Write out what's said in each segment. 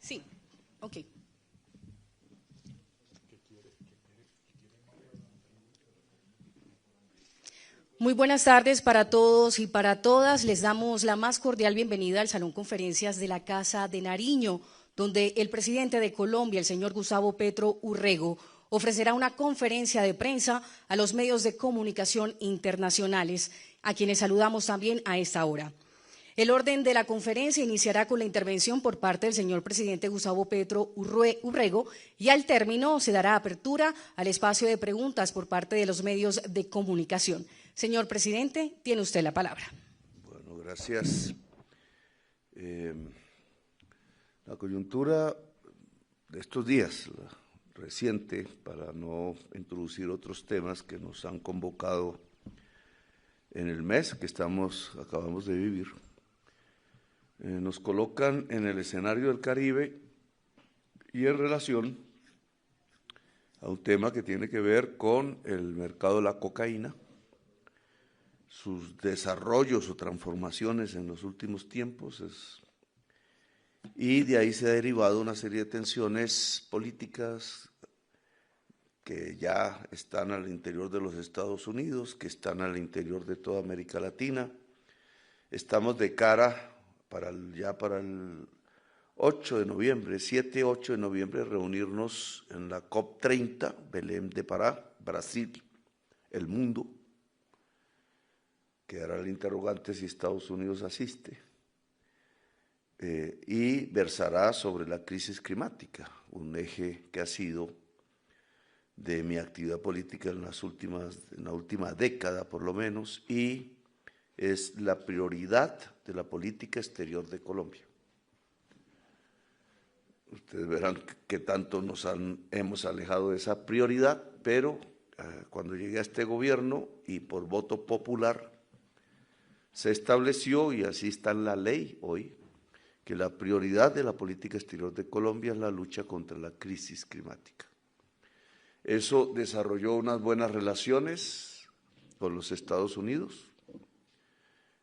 Sí, ok. Muy buenas tardes para todos y para todas. Les damos la más cordial bienvenida al Salón Conferencias de la Casa de Nariño, donde el presidente de Colombia, el señor Gustavo Petro Urrego, ofrecerá una conferencia de prensa a los medios de comunicación internacionales, a quienes saludamos también a esta hora. El orden de la conferencia iniciará con la intervención por parte del señor presidente Gustavo Petro Urrego y al término se dará apertura al espacio de preguntas por parte de los medios de comunicación. Señor presidente, tiene usted la palabra. Bueno, gracias. La coyuntura de estos días, reciente, para no introducir otros temas que nos han convocado en el mes que acabamos de vivir, nos colocan en el escenario del Caribe y en relación a un tema que tiene que ver con el mercado de la cocaína, sus desarrollos o transformaciones en los últimos tiempos, y de ahí se ha derivado una serie de tensiones políticas que ya están al interior de los Estados Unidos, que están al interior de toda América Latina. Estamos de cara para el 8 de noviembre, 7-8 de noviembre, reunirnos en la COP30, Belém de Pará, Brasil, el mundo. Quedará el interrogante si Estados Unidos asiste, y versará sobre la crisis climática, un eje que ha sido de mi actividad política en la última década por lo menos, y es la prioridad de la política exterior de Colombia. Ustedes verán que tanto hemos alejado de esa prioridad, pero cuando llegué a este gobierno y por voto popular se estableció, y así está en la ley hoy, que la prioridad de la política exterior de Colombia es la lucha contra la crisis climática. Eso desarrolló unas buenas relaciones con los Estados Unidos,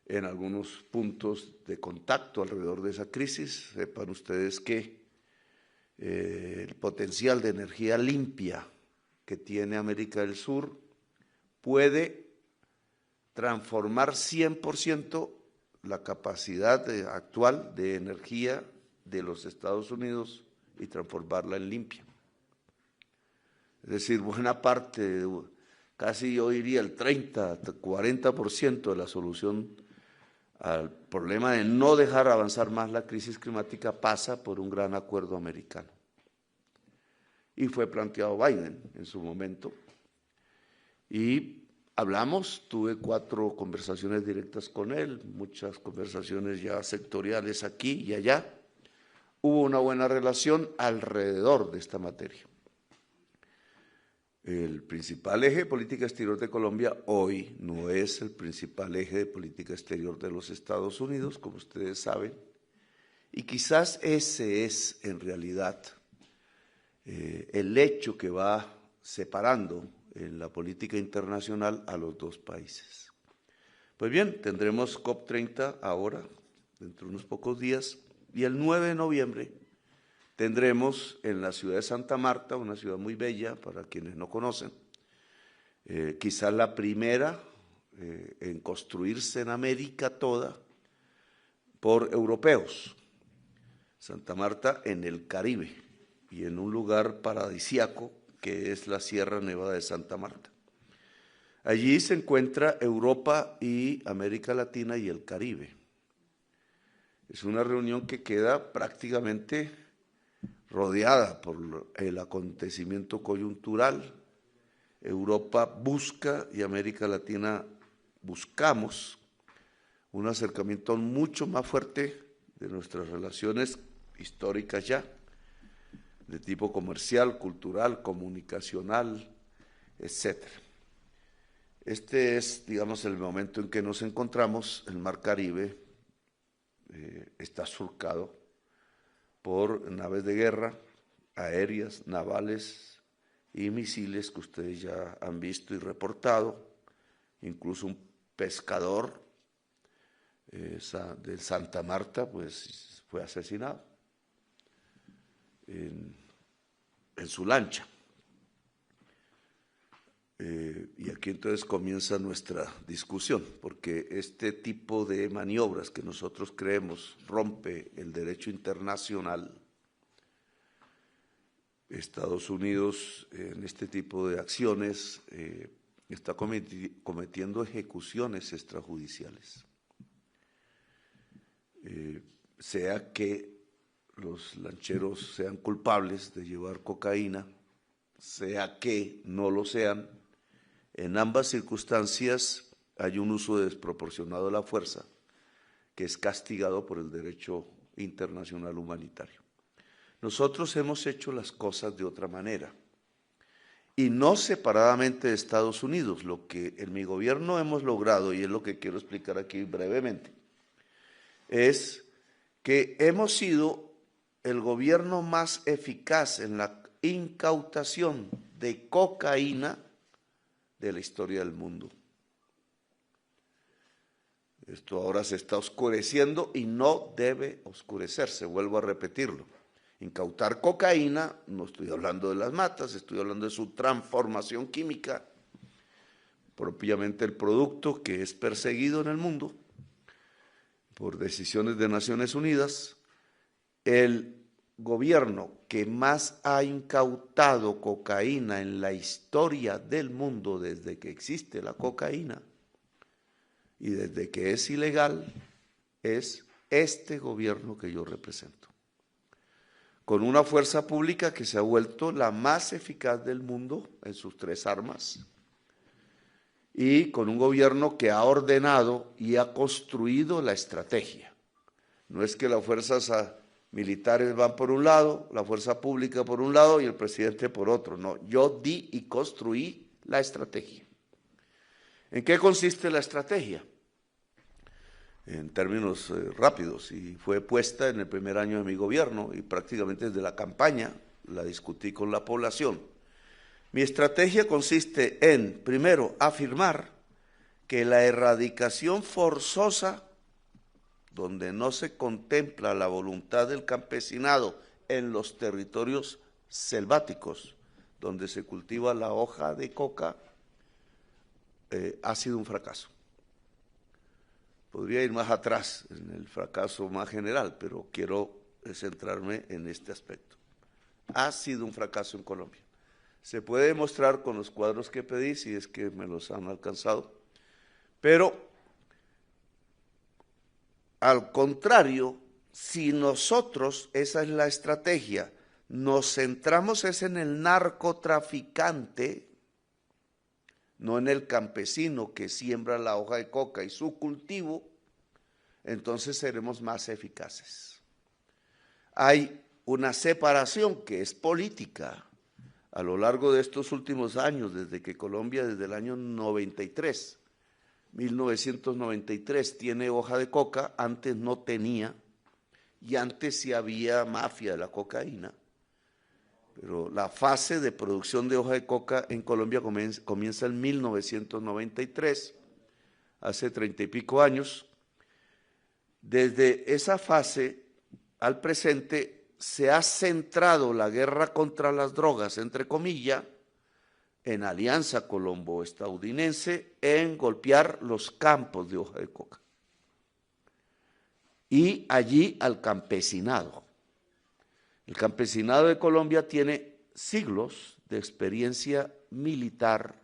en algunos puntos de contacto alrededor de esa crisis. Sepan ustedes que el potencial de energía limpia que tiene América del Sur puede transformar 100% la capacidad actual de energía de los Estados Unidos y transformarla en limpia. Es decir, buena parte, casi yo diría el 30-40% de la solución al problema de no dejar avanzar más la crisis climática pasa por un gran acuerdo americano. Y fue planteado Biden en su momento. Y hablamos, tuve 4 conversaciones directas con él, muchas conversaciones ya sectoriales aquí y allá. Hubo una buena relación alrededor de esta materia. El principal eje de política exterior de Colombia hoy no es el principal eje de política exterior de los Estados Unidos, como ustedes saben, y quizás ese es en realidad el hecho que va separando en la política internacional a los dos países. Pues bien, tendremos COP30 ahora, dentro de unos pocos días, y el 9 de noviembre tendremos en la ciudad de Santa Marta, una ciudad muy bella para quienes no conocen, quizás la primera en construirse en América toda por europeos. Santa Marta en el Caribe y en un lugar paradisíaco que es la Sierra Nevada de Santa Marta. Allí se encuentra Europa y América Latina y el Caribe. Es una reunión que queda prácticamente rodeada por el acontecimiento coyuntural. Europa busca y América Latina buscamos un acercamiento mucho más fuerte de nuestras relaciones históricas ya, de tipo comercial, cultural, comunicacional, etcétera. Este es, digamos, el momento en que nos encontramos. El Mar Caribe está surcado por naves de guerra, aéreas, navales y misiles que ustedes ya han visto y reportado. Incluso un pescador de Santa Marta pues fue asesinado. en su lancha. Y aquí entonces comienza nuestra discusión, porque este tipo de maniobras que nosotros creemos rompe el derecho internacional. Estados Unidos en este tipo de acciones está cometiendo ejecuciones extrajudiciales. Sea que los lancheros sean culpables de llevar cocaína, sea que no lo sean, en ambas circunstancias hay un uso desproporcionado de la fuerza que es castigado por el derecho internacional humanitario. Nosotros hemos hecho las cosas de otra manera y no separadamente de Estados Unidos. Lo que en mi gobierno hemos logrado, y es lo que quiero explicar aquí brevemente, es que hemos sido el gobierno más eficaz en la incautación de cocaína de la historia del mundo. Esto ahora se está oscureciendo y no debe oscurecerse, vuelvo a repetirlo. Incautar cocaína, no estoy hablando de las matas, estoy hablando de su transformación química, propiamente el producto que es perseguido en el mundo por decisiones de Naciones Unidas. El gobierno que más ha incautado cocaína en la historia del mundo desde que existe la cocaína y desde que es ilegal es este gobierno que yo represento, con una fuerza pública que se ha vuelto la más eficaz del mundo en sus tres armas y con un gobierno que ha ordenado y ha construido la estrategia. No es que las fuerzas militares van por un lado, la fuerza pública por un lado y el presidente por otro. No, yo di y construí la estrategia. ¿En qué consiste la estrategia? En términos rápidos, y fue puesta en el primer año de mi gobierno y prácticamente desde la campaña la discutí con la población. Mi estrategia consiste en, primero, afirmar que la erradicación forzosa, donde no se contempla la voluntad del campesinado en los territorios selváticos, donde se cultiva la hoja de coca, ha sido un fracaso. Podría ir más atrás en el fracaso más general, pero quiero centrarme en este aspecto. Ha sido un fracaso en Colombia. Se puede demostrar con los cuadros que pedí, si es que me los han alcanzado, pero al contrario, si nosotros, esa es la estrategia, nos centramos es en el narcotraficante, no en el campesino que siembra la hoja de coca y su cultivo, entonces seremos más eficaces. Hay una separación que es política a lo largo de estos últimos años, desde que Colombia, desde el año 1993, tiene hoja de coca, antes no tenía, y antes sí había mafia de la cocaína. Pero la fase de producción de hoja de coca en Colombia comienza en 1993, hace 30 y pico años. Desde esa fase al presente se ha centrado la guerra contra las drogas, entre comillas, en alianza colombo-estadounidense, en golpear los campos de hoja de coca. Y allí al campesinado. El campesinado de Colombia tiene siglos de experiencia militar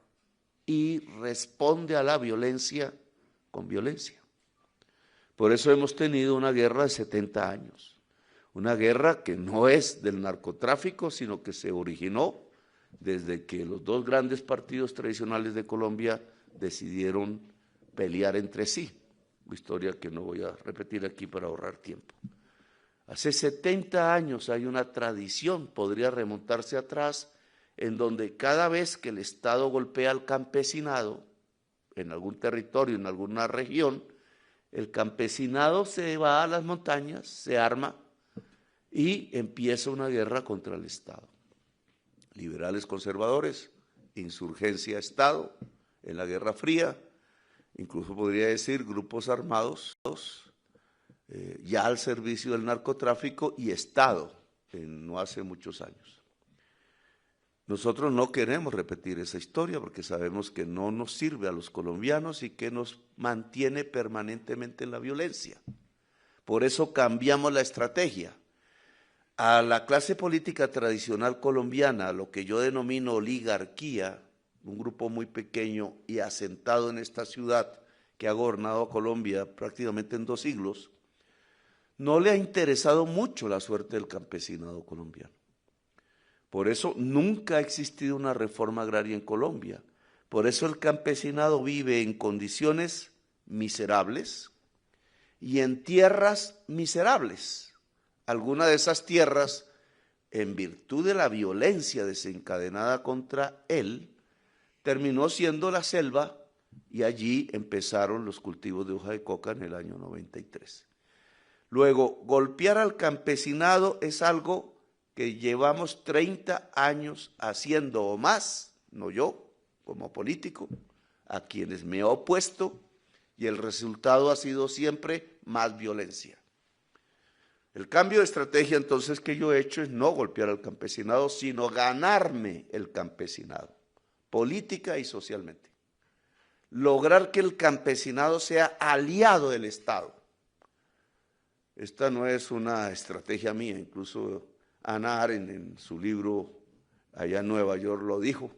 y responde a la violencia con violencia. Por eso hemos tenido una guerra de 70 años, una guerra que no es del narcotráfico, sino que se originó desde que los dos grandes partidos tradicionales de Colombia decidieron pelear entre sí, historia que no voy a repetir aquí para ahorrar tiempo. Hace 70 años hay una tradición, podría remontarse atrás, en donde cada vez que el Estado golpea al campesinado, en algún territorio, en alguna región, el campesinado se va a las montañas, se arma y empieza una guerra contra el Estado. Liberales conservadores, insurgencia Estado, en la Guerra Fría, incluso podría decir grupos armados, ya al servicio del narcotráfico y Estado, no hace muchos años. Nosotros no queremos repetir esa historia porque sabemos que no nos sirve a los colombianos y que nos mantiene permanentemente en la violencia. Por eso cambiamos la estrategia. A la clase política tradicional colombiana, a lo que yo denomino oligarquía, un grupo muy pequeño y asentado en esta ciudad que ha gobernado a Colombia prácticamente en 2 siglos, no le ha interesado mucho la suerte del campesinado colombiano. Por eso nunca ha existido una reforma agraria en Colombia. Por eso el campesinado vive en condiciones miserables y en tierras miserables. Algunas de esas tierras, en virtud de la violencia desencadenada contra él, terminó siendo la selva y allí empezaron los cultivos de hoja de coca en el año 93. Luego, golpear al campesinado es algo que llevamos 30 años haciendo o más, no yo como político, a quienes me he opuesto, y el resultado ha sido siempre más violencia. El cambio de estrategia entonces que yo he hecho es no golpear al campesinado, sino ganarme el campesinado, política y socialmente. Lograr que el campesinado sea aliado del Estado. Esta no es una estrategia mía, incluso Hannah Arendt en su libro allá en Nueva York lo dijo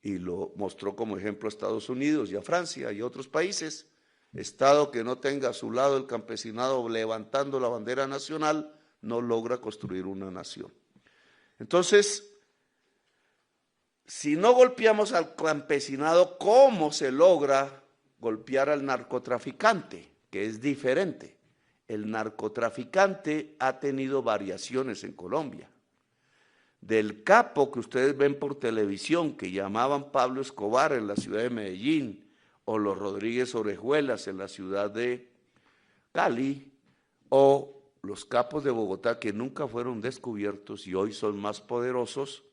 y lo mostró como ejemplo a Estados Unidos y a Francia y a otros países. Estado que no tenga a su lado el campesinado levantando la bandera nacional no logra construir una nación. Entonces, si no golpeamos al campesinado, ¿cómo se logra golpear al narcotraficante? Que es diferente. El narcotraficante ha tenido variaciones en Colombia. Del capo que ustedes ven por televisión, que llamaban Pablo Escobar en la ciudad de Medellín, o los Rodríguez Orejuelas en la ciudad de Cali, o los capos de Bogotá que nunca fueron descubiertos y hoy son más poderosos,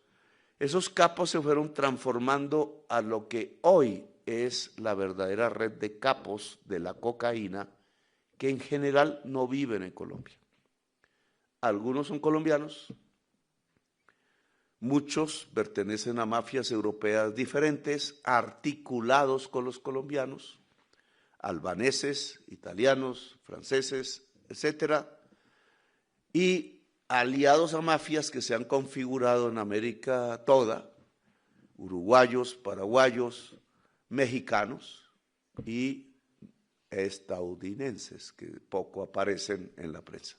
esos capos se fueron transformando a lo que hoy es la verdadera red de capos de la cocaína, que en general no viven en Colombia. Algunos son colombianos, muchos pertenecen a mafias europeas diferentes, articulados con los colombianos, albaneses, italianos, franceses, etcétera, y aliados a mafias que se han configurado en América toda, uruguayos, paraguayos, mexicanos y estadounidenses, que poco aparecen en la prensa.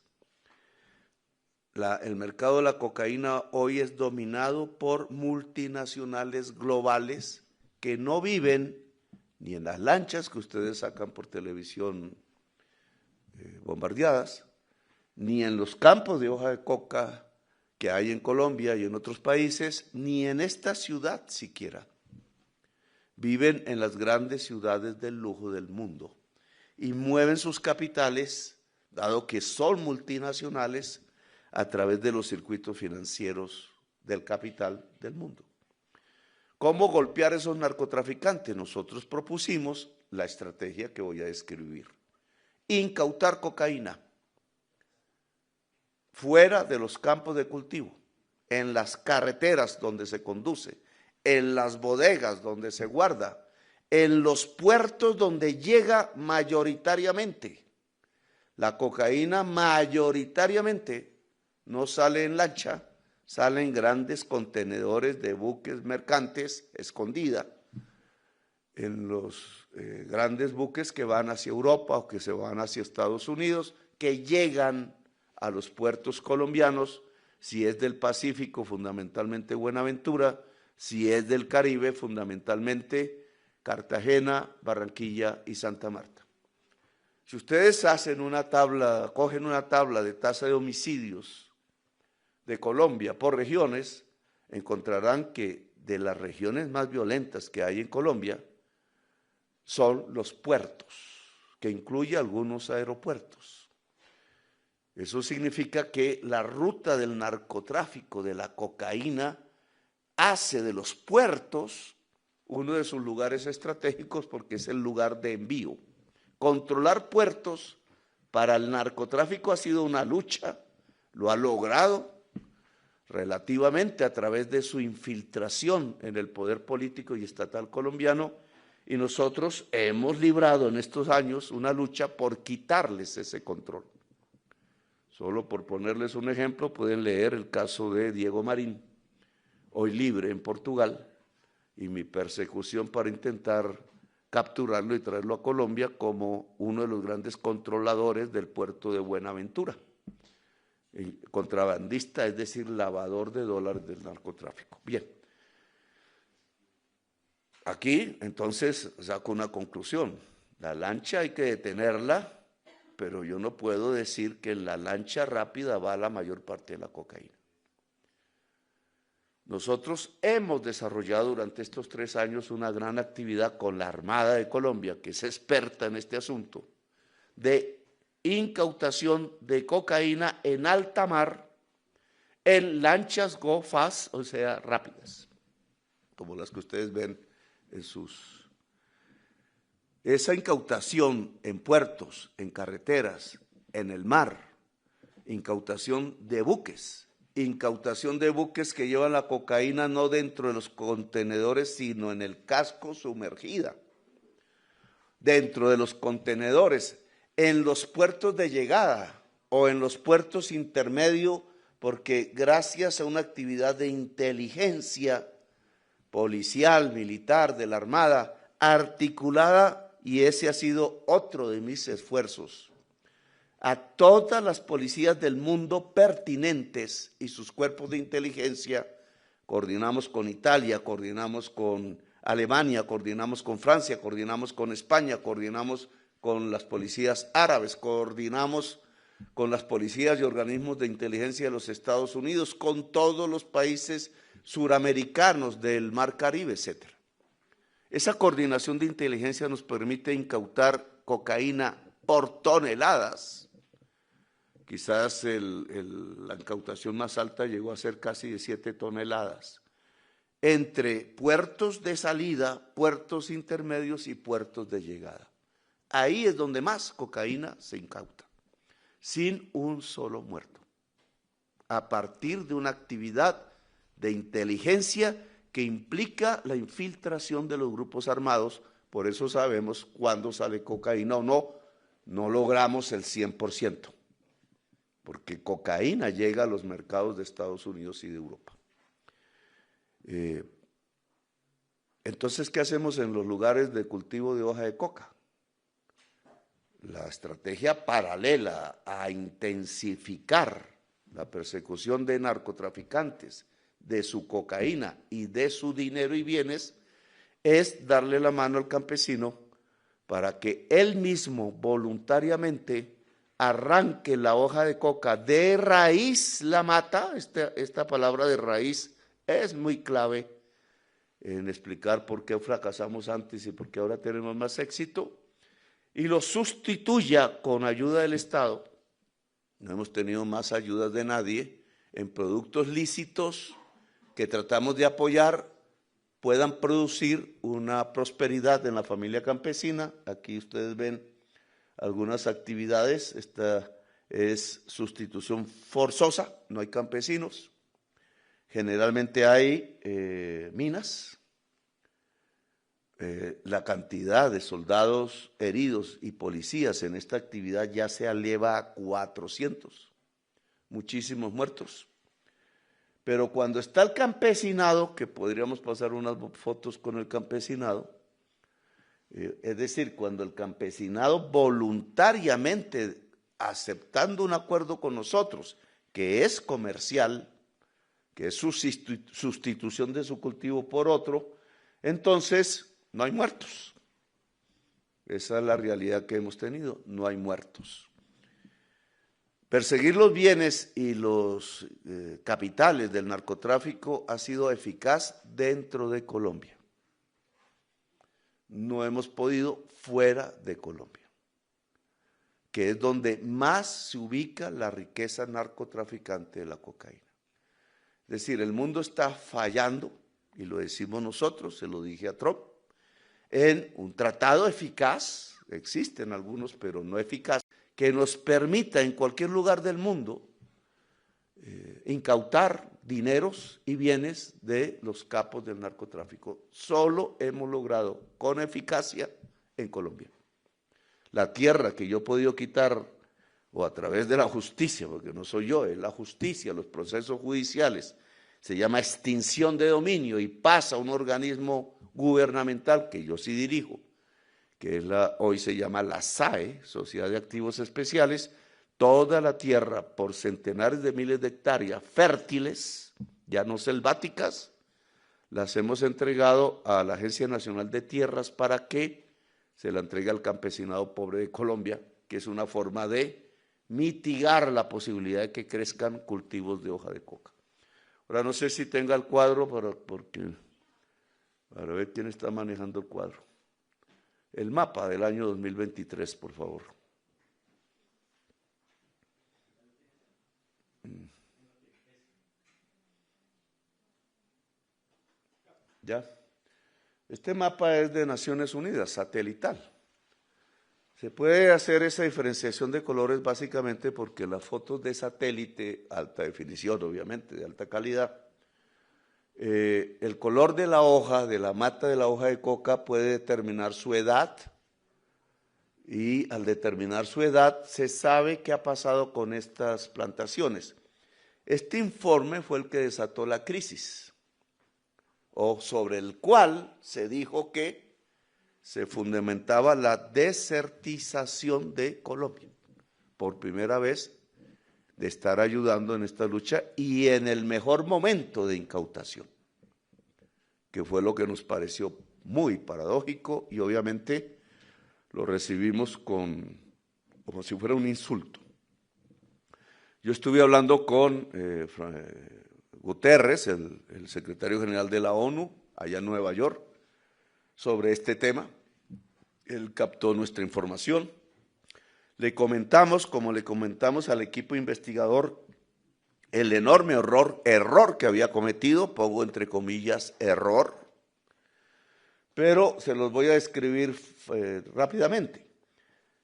El mercado de la cocaína hoy es dominado por multinacionales globales que no viven ni en las lanchas que ustedes sacan por televisión bombardeadas, ni en los campos de hoja de coca que hay en Colombia y en otros países, ni en esta ciudad siquiera. Viven en las grandes ciudades del lujo del mundo y mueven sus capitales, dado que son multinacionales, a través de los circuitos financieros del capital del mundo. ¿Cómo golpear a esos narcotraficantes? Nosotros propusimos la estrategia que voy a describir. Incautar cocaína fuera de los campos de cultivo, en las carreteras donde se conduce, en las bodegas donde se guarda, en los puertos donde llega mayoritariamente. La cocaína mayoritariamente no sale en lancha, sale en grandes contenedores de buques mercantes escondida, en los grandes buques que van hacia Europa o que se van hacia Estados Unidos, que llegan a los puertos colombianos, si es del Pacífico, fundamentalmente Buenaventura, si es del Caribe, fundamentalmente Cartagena, Barranquilla y Santa Marta. Si ustedes hacen una tabla, cogen una tabla de tasa de homicidios de Colombia por regiones, encontrarán que de las regiones más violentas que hay en Colombia son los puertos, que incluye algunos aeropuertos. Eso significa que la ruta del narcotráfico de la cocaína hace de los puertos uno de sus lugares estratégicos porque es el lugar de envío. Controlar puertos para el narcotráfico ha sido una lucha Lo ha logrado relativamente a través de su infiltración en el poder político y estatal colombiano, y nosotros hemos librado en estos años una lucha por quitarles ese control. Solo por ponerles un ejemplo, pueden leer el caso de Diego Marín, hoy libre en Portugal, y mi persecución para intentar capturarlo y traerlo a Colombia como uno de los grandes controladores del puerto de Buenaventura. Contrabandista, es decir, lavador de dólares del narcotráfico. Bien. Aquí, entonces, saco una conclusión. La lancha hay que detenerla, pero yo no puedo decir que en la lancha rápida va la mayor parte de la cocaína. Nosotros hemos desarrollado durante estos 3 años una gran actividad con la Armada de Colombia, que es experta en este asunto, de incautación de cocaína en alta mar en lanchas go fast, o sea, rápidas, como las que ustedes ven en sus... Esa incautación en puertos, en carreteras, en el mar, incautación de buques que llevan la cocaína no dentro de los contenedores, sino en el casco sumergida, dentro de los contenedores, en los puertos de llegada o en los puertos intermedios, porque gracias a una actividad de inteligencia policial, militar, de la Armada, articulada, y ese ha sido otro de mis esfuerzos, a todas las policías del mundo pertinentes y sus cuerpos de inteligencia, coordinamos con Italia, coordinamos con Alemania, coordinamos con Francia, coordinamos con España, coordinamos con las policías árabes, coordinamos con las policías y organismos de inteligencia de los Estados Unidos, con todos los países suramericanos del Mar Caribe, etc. Esa coordinación de inteligencia nos permite incautar cocaína por toneladas. Quizás la incautación más alta llegó a ser casi de 7 toneladas, entre puertos de salida, puertos intermedios y puertos de llegada. Ahí es donde más cocaína se incauta, sin un solo muerto, a partir de una actividad de inteligencia que implica la infiltración de los grupos armados. Por eso sabemos cuándo sale cocaína o no, no logramos el 100%, porque cocaína llega a los mercados de Estados Unidos y de Europa. Entonces, ¿qué hacemos en los lugares de cultivo de hoja de coca? La estrategia paralela a intensificar la persecución de narcotraficantes, de su cocaína y de su dinero y bienes, es darle la mano al campesino para que él mismo voluntariamente arranque la hoja de coca de raíz, la mata. Esta palabra de raíz es muy clave en explicar por qué fracasamos antes y por qué ahora tenemos más éxito, y lo sustituya con ayuda del Estado. No hemos tenido más ayudas de nadie en productos lícitos que tratamos de apoyar, puedan producir una prosperidad en la familia campesina. Aquí ustedes ven algunas actividades. Esta es sustitución forzosa, no hay campesinos. Generalmente hay minas. La cantidad de soldados heridos y policías en esta actividad ya se eleva a 400, muchísimos muertos. Pero cuando está el campesinado, que podríamos pasar unas fotos con el campesinado, es decir, cuando el campesinado voluntariamente, aceptando un acuerdo con nosotros, que es comercial, que es sustitución de su cultivo por otro, entonces no hay muertos. Esa es la realidad que hemos tenido, no hay muertos. Perseguir los bienes y los capitales del narcotráfico ha sido eficaz dentro de Colombia. No hemos podido fuera de Colombia, que es donde más se ubica la riqueza narcotraficante de la cocaína. Es decir, el mundo está fallando, y lo decimos nosotros, se lo dije a Trump, en un tratado eficaz, existen algunos, pero no eficaz, que nos permita en cualquier lugar del mundo incautar dineros y bienes de los capos del narcotráfico. Solo hemos logrado con eficacia en Colombia. La tierra que yo he podido quitar, o a través de la justicia, porque no soy yo, es la justicia, los procesos judiciales, se llama extinción de dominio y pasa a un organismo gubernamental que yo sí dirijo, que es hoy se llama la SAE, Sociedad de Activos Especiales. Toda la tierra por centenares de miles de hectáreas fértiles, ya no selváticas, las hemos entregado a la Agencia Nacional de Tierras para que se la entregue al campesinado pobre de Colombia, que es una forma de mitigar la posibilidad de que crezcan cultivos de hoja de coca. Ahora no sé si tenga el cuadro para ver quién está manejando el cuadro. El mapa del año 2023, por favor. ¿Ya? Este mapa es de Naciones Unidas, satelital. Se puede hacer esa diferenciación de colores básicamente porque las fotos de satélite, alta definición obviamente, de alta calidad, el color de la hoja, de la mata de la hoja de coca puede determinar su edad y al determinar su edad se sabe qué ha pasado con estas plantaciones. Este informe fue el que desató la crisis, o sobre el cual se dijo que se fundamentaba la desertización de Colombia, por primera vez de estar ayudando en esta lucha y en el mejor momento de incautación, que fue lo que nos pareció muy paradójico y obviamente lo recibimos como si fuera un insulto. Yo estuve hablando con Guterres, el secretario general de la ONU, allá en Nueva York, sobre este tema. Él captó nuestra información. Le comentamos, como le comentamos al equipo investigador, el enorme error que había cometido, pongo entre comillas error, pero se los voy a describir rápidamente.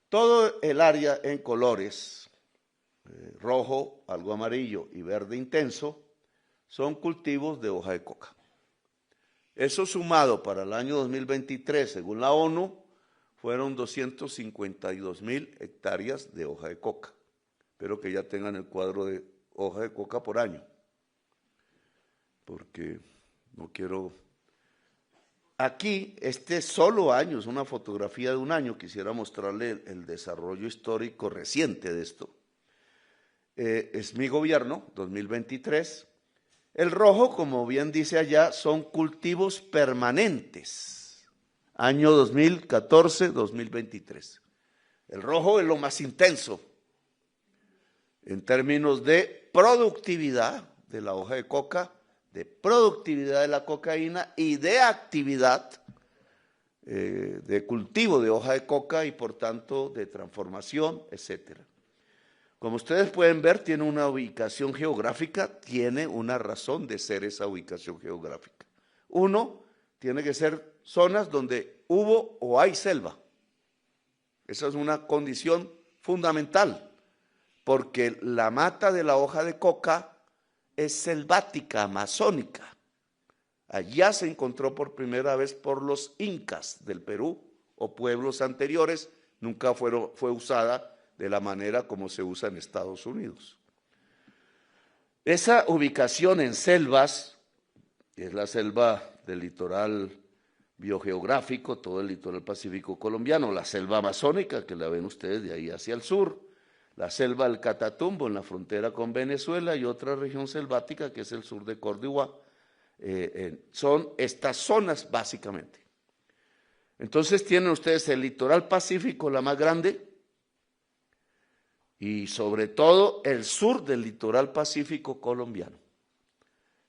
Todo el área en colores, rojo, algo amarillo y verde intenso, son cultivos de hoja de coca. Eso sumado para el año 2023, según la ONU, fueron 252,000 hectáreas de hoja de coca. Espero que ya tengan el cuadro de hoja de coca por año, porque no quiero... Aquí, este solo año, es una fotografía de un año, quisiera mostrarle el desarrollo histórico reciente de esto. Es mi gobierno, 2023. El rojo, como bien dice allá, son cultivos permanentes, año 2014-2023. El rojo es lo más intenso en términos de productividad de la hoja de coca, de productividad de la cocaína y de actividad de cultivo de hoja de coca y por tanto de transformación, etcétera. Como ustedes pueden ver, tiene una ubicación geográfica, tiene una razón de ser esa ubicación geográfica. Uno, tiene que ser zonas donde hubo o hay selva. Esa es una condición fundamental, porque la mata de la hoja de coca es selvática, amazónica. Allá se encontró por primera vez por los incas del Perú o pueblos anteriores, nunca fue usada de la manera como se usa en Estados Unidos. Esa ubicación en selvas, que es la selva del litoral biogeográfico, todo el litoral pacífico colombiano, la selva amazónica, que la ven ustedes de ahí hacia el sur, la selva del Catatumbo en la frontera con Venezuela y otra región selvática que es el sur de Córdoba, son estas zonas básicamente. Entonces tienen ustedes el litoral pacífico, la más grande, y sobre todo el sur del litoral pacífico colombiano.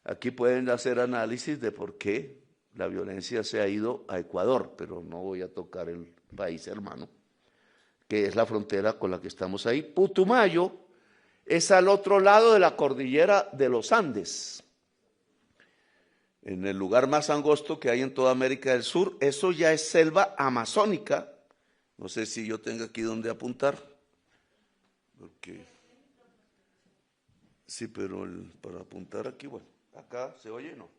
Aquí pueden hacer análisis de por qué la violencia se ha ido a Ecuador, pero no voy a tocar el país hermano, que es la frontera con la que estamos ahí. Putumayo es al otro lado de la cordillera de los Andes, en el lugar más angosto que hay en toda América del Sur. Eso ya es selva amazónica. No sé si yo tengo aquí donde apuntar. Porque Sí, pero para apuntar aquí, bueno, acá se oye, ¿no?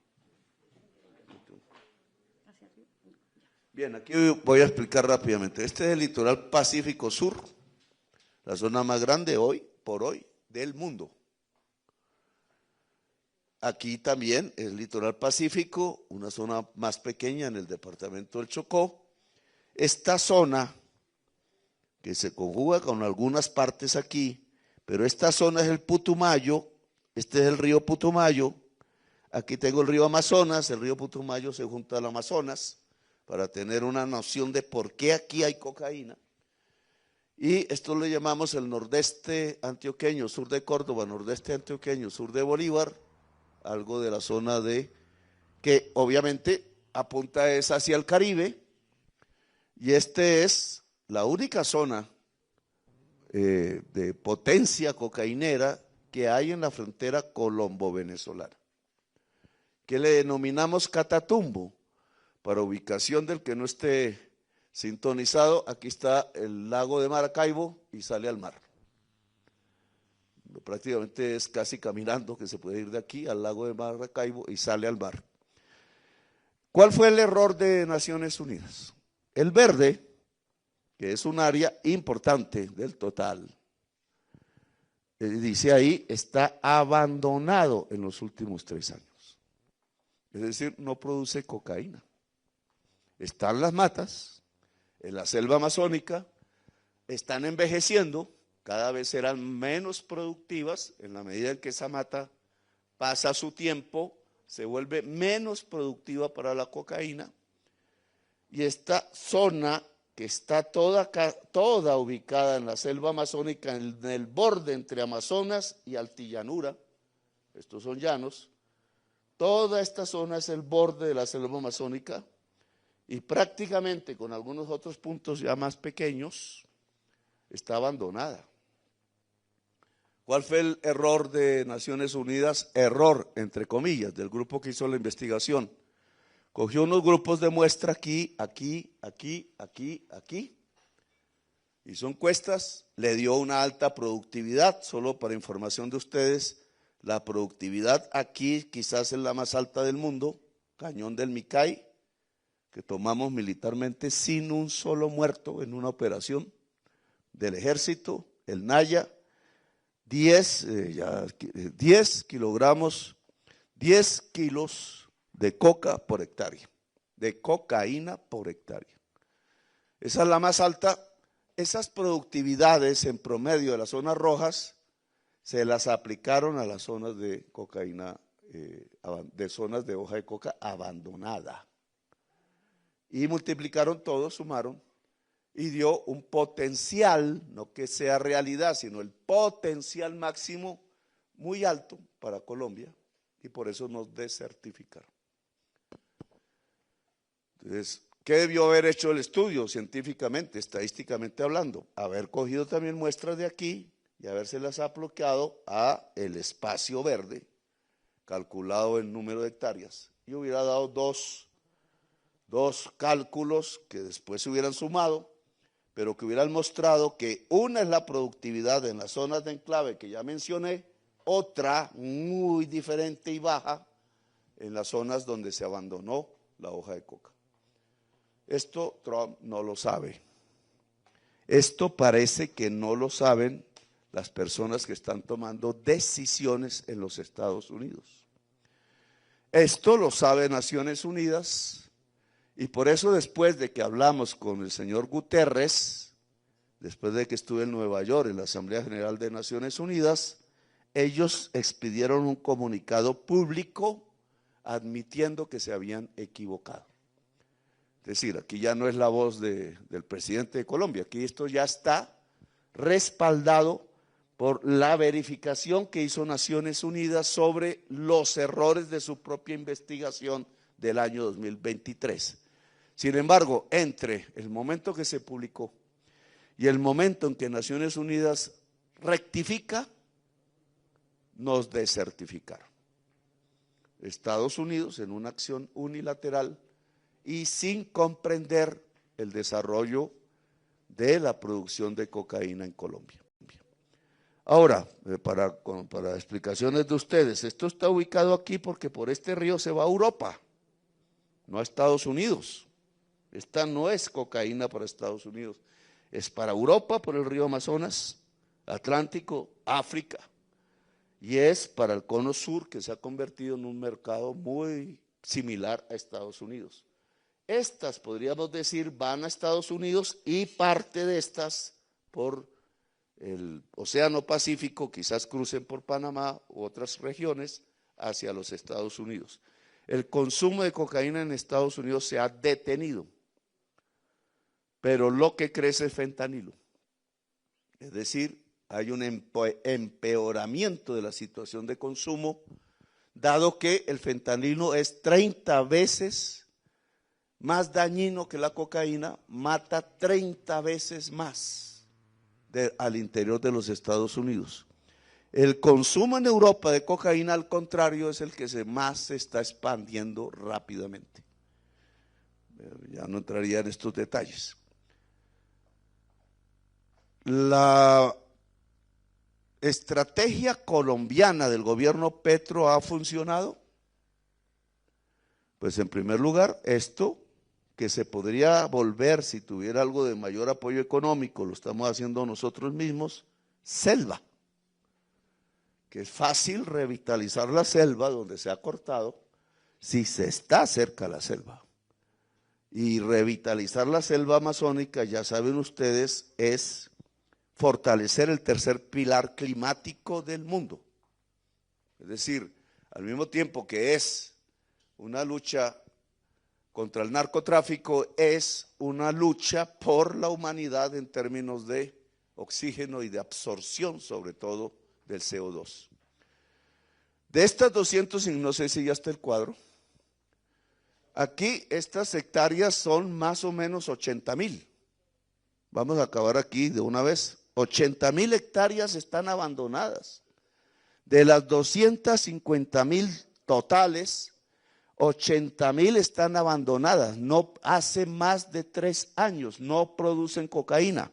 Bien, aquí voy a explicar rápidamente. Este es el litoral Pacífico Sur, la zona más grande hoy por hoy del mundo. Aquí también el litoral Pacífico, una zona más pequeña en el departamento del Chocó. Esta zona, que se conjuga con algunas partes aquí, pero esta zona es el Putumayo, este es el río Putumayo, aquí tengo el río Amazonas, el río Putumayo se junta al Amazonas, para tener una noción de por qué aquí hay cocaína. Y esto le llamamos el nordeste antioqueño, sur de Córdoba, nordeste antioqueño, sur de Bolívar, algo de la zona de, que obviamente apunta es hacia el Caribe, y este es la única zona de potencia cocainera que hay en la frontera colombo-venezolana, que le denominamos Catatumbo. Para ubicación del que no esté sintonizado, aquí está el lago de Maracaibo y sale al mar. Prácticamente es casi caminando que se puede ir de aquí al lago de Maracaibo y sale al mar. ¿Cuál fue el error de Naciones Unidas? El verde, que es un área importante del total, dice ahí, está abandonado en los últimos 3 años. Es decir, no produce cocaína. Están las matas, en la selva amazónica, están envejeciendo, cada vez serán menos productivas en la medida en que esa mata pasa su tiempo, se vuelve menos productiva para la cocaína, y esta zona que está toda ubicada en la selva amazónica, en el borde entre Amazonas y Altillanura, estos son llanos, toda esta zona es el borde de la selva amazónica, y prácticamente con algunos otros puntos ya más pequeños, está abandonada. ¿Cuál fue el error de Naciones Unidas? Error, entre comillas, del grupo que hizo la investigación. Cogió unos grupos de muestra aquí, aquí, aquí, aquí, aquí. Hizo encuestas, le dio una alta productividad. Solo para información de ustedes, la productividad aquí quizás es la más alta del mundo. Cañón del Micay, que tomamos militarmente sin un solo muerto en una operación del ejército, el Naya, 10 kilogramos, 10 kilos de coca por hectárea, de cocaína por hectárea. Esa es la más alta. Esas productividades en promedio de las zonas rojas se las aplicaron a las zonas de cocaína, de zonas de hoja de coca abandonada. Y multiplicaron todo, sumaron, y dio un potencial, no que sea realidad, sino el potencial máximo muy alto para Colombia, y por eso nos desertificaron. Entonces, ¿qué debió haber hecho el estudio científicamente, estadísticamente hablando? Haber cogido también muestras de aquí y habérselas aplicado a el espacio verde, calculado en número de hectáreas, y hubiera dado dos cálculos que después se hubieran sumado, pero que hubieran mostrado que una es la productividad en las zonas de enclave que ya mencioné, otra muy diferente y baja en las zonas donde se abandonó la hoja de coca. Esto Trump no lo sabe. Esto parece que no lo saben las personas que están tomando decisiones en los Estados Unidos. Esto lo sabe Naciones Unidas. Y por eso después de que hablamos con el señor Guterres, después de que estuve en Nueva York en la Asamblea General de Naciones Unidas, ellos expidieron un comunicado público admitiendo que se habían equivocado. Es decir, aquí ya no es la voz del presidente de Colombia, aquí esto ya está respaldado por la verificación que hizo Naciones Unidas sobre los errores de su propia investigación del año 2023. Sin embargo, entre el momento que se publicó y el momento en que Naciones Unidas rectifica, nos desertificaron. Estados Unidos en una acción unilateral y sin comprender el desarrollo de la producción de cocaína en Colombia. Ahora, para explicaciones de ustedes, esto está ubicado aquí porque por este río se va a Europa, no a Estados Unidos. Esta no es cocaína para Estados Unidos, es para Europa por el río Amazonas, Atlántico, África, y es para el cono sur, que se ha convertido en un mercado muy similar a Estados Unidos. Estas, podríamos decir, van a Estados Unidos y parte de estas por el Océano Pacífico, quizás crucen por Panamá u otras regiones hacia los Estados Unidos. El consumo de cocaína en Estados Unidos se ha detenido, pero lo que crece es fentanilo. Es decir, hay un empeoramiento de la situación de consumo, dado que el fentanilo es 30 veces más dañino que la cocaína, mata 30 veces más al interior de los Estados Unidos. El consumo en Europa de cocaína, al contrario, es el que más se está expandiendo rápidamente. Ya no entraría en estos detalles. La estrategia colombiana del gobierno Petro ha funcionado. Pues en primer lugar, esto que se podría volver, si tuviera algo de mayor apoyo económico, lo estamos haciendo nosotros mismos, selva. Que es fácil revitalizar la selva donde se ha cortado si se está cerca a la selva. Y revitalizar la selva amazónica, ya saben ustedes, es fortalecer el tercer pilar climático del mundo. Es decir, al mismo tiempo que es una lucha contra el narcotráfico, es una lucha por la humanidad en términos de oxígeno y de absorción, sobre todo, del CO2. De estas 200, no sé si ya está el cuadro, aquí estas hectáreas son más o menos 80,000. Vamos a acabar aquí de una vez. 80,000 hectáreas están abandonadas. De las 250,000 totales, 80,000 están abandonadas. No, hace más de 3 años no producen cocaína.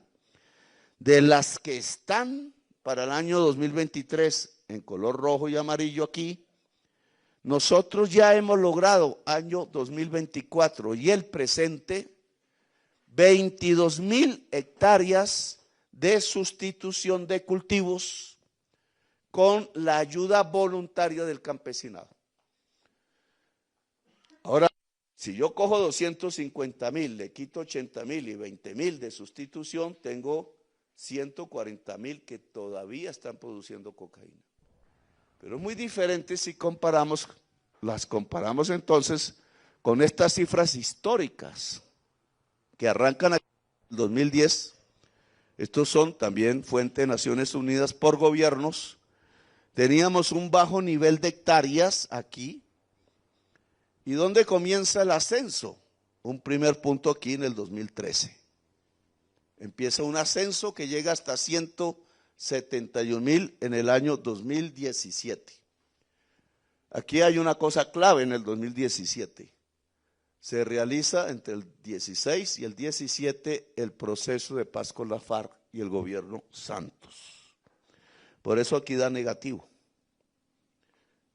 De las que están para el año 2023 en color rojo y amarillo aquí, nosotros ya hemos logrado año 2024 y el presente 22,000 hectáreas de sustitución de cultivos con la ayuda voluntaria del campesinado. Ahora, si yo cojo 250,000, le quito 80,000 y 20,000 de sustitución, tengo 140,000 que todavía están produciendo cocaína. Pero es muy diferente si las comparamos entonces con estas cifras históricas que arrancan en el 2010. Estos son también fuente de Naciones Unidas por gobiernos. Teníamos un bajo nivel de hectáreas aquí. ¿Y dónde comienza el ascenso? Un primer punto aquí en el 2013. Empieza un ascenso que llega hasta 171,000 en el año 2017. Aquí hay una cosa clave en el 2017. Se realiza entre el 16 y el 17 el proceso de paz con la FARC y el gobierno Santos. Por eso aquí da negativo.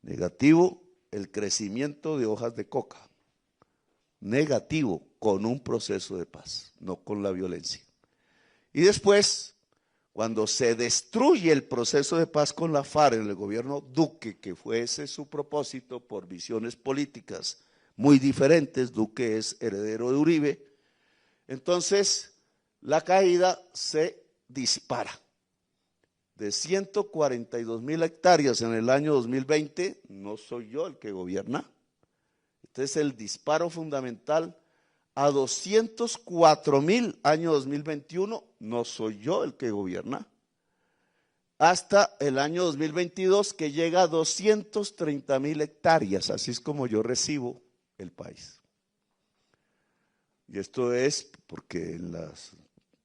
Negativo el crecimiento de hojas de coca. Negativo con un proceso de paz, no con la violencia. Y después, cuando se destruye el proceso de paz con la FARC en el gobierno Duque, que fue ese su propósito por visiones políticas muy diferentes, Duque es heredero de Uribe, entonces la caída se dispara. De 142,000 hectáreas en el año 2020, no soy yo el que gobierna. Entonces el disparo fundamental a 204,000 año 2021, no soy yo el que gobierna. Hasta el año 2022 que llega a 230,000 hectáreas, así es como yo recibo el país. Y esto es porque en la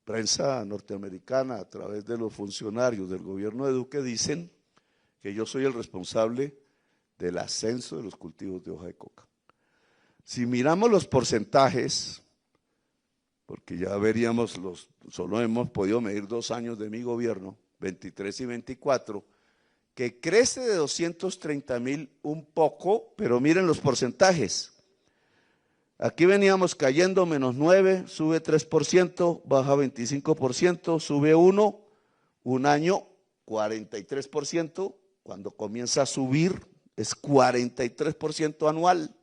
prensa norteamericana, a través de los funcionarios del gobierno de Duque, dicen que yo soy el responsable del ascenso de los cultivos de hoja de coca. Si miramos los porcentajes, porque ya veríamos solo hemos podido medir 2 años de mi gobierno, 23 y 24, que crece de 230.000 un poco, pero miren los porcentajes. Aquí veníamos cayendo -9, sube 3%, baja 25%, sube 1, un año 43%, cuando comienza a subir es 43% anual.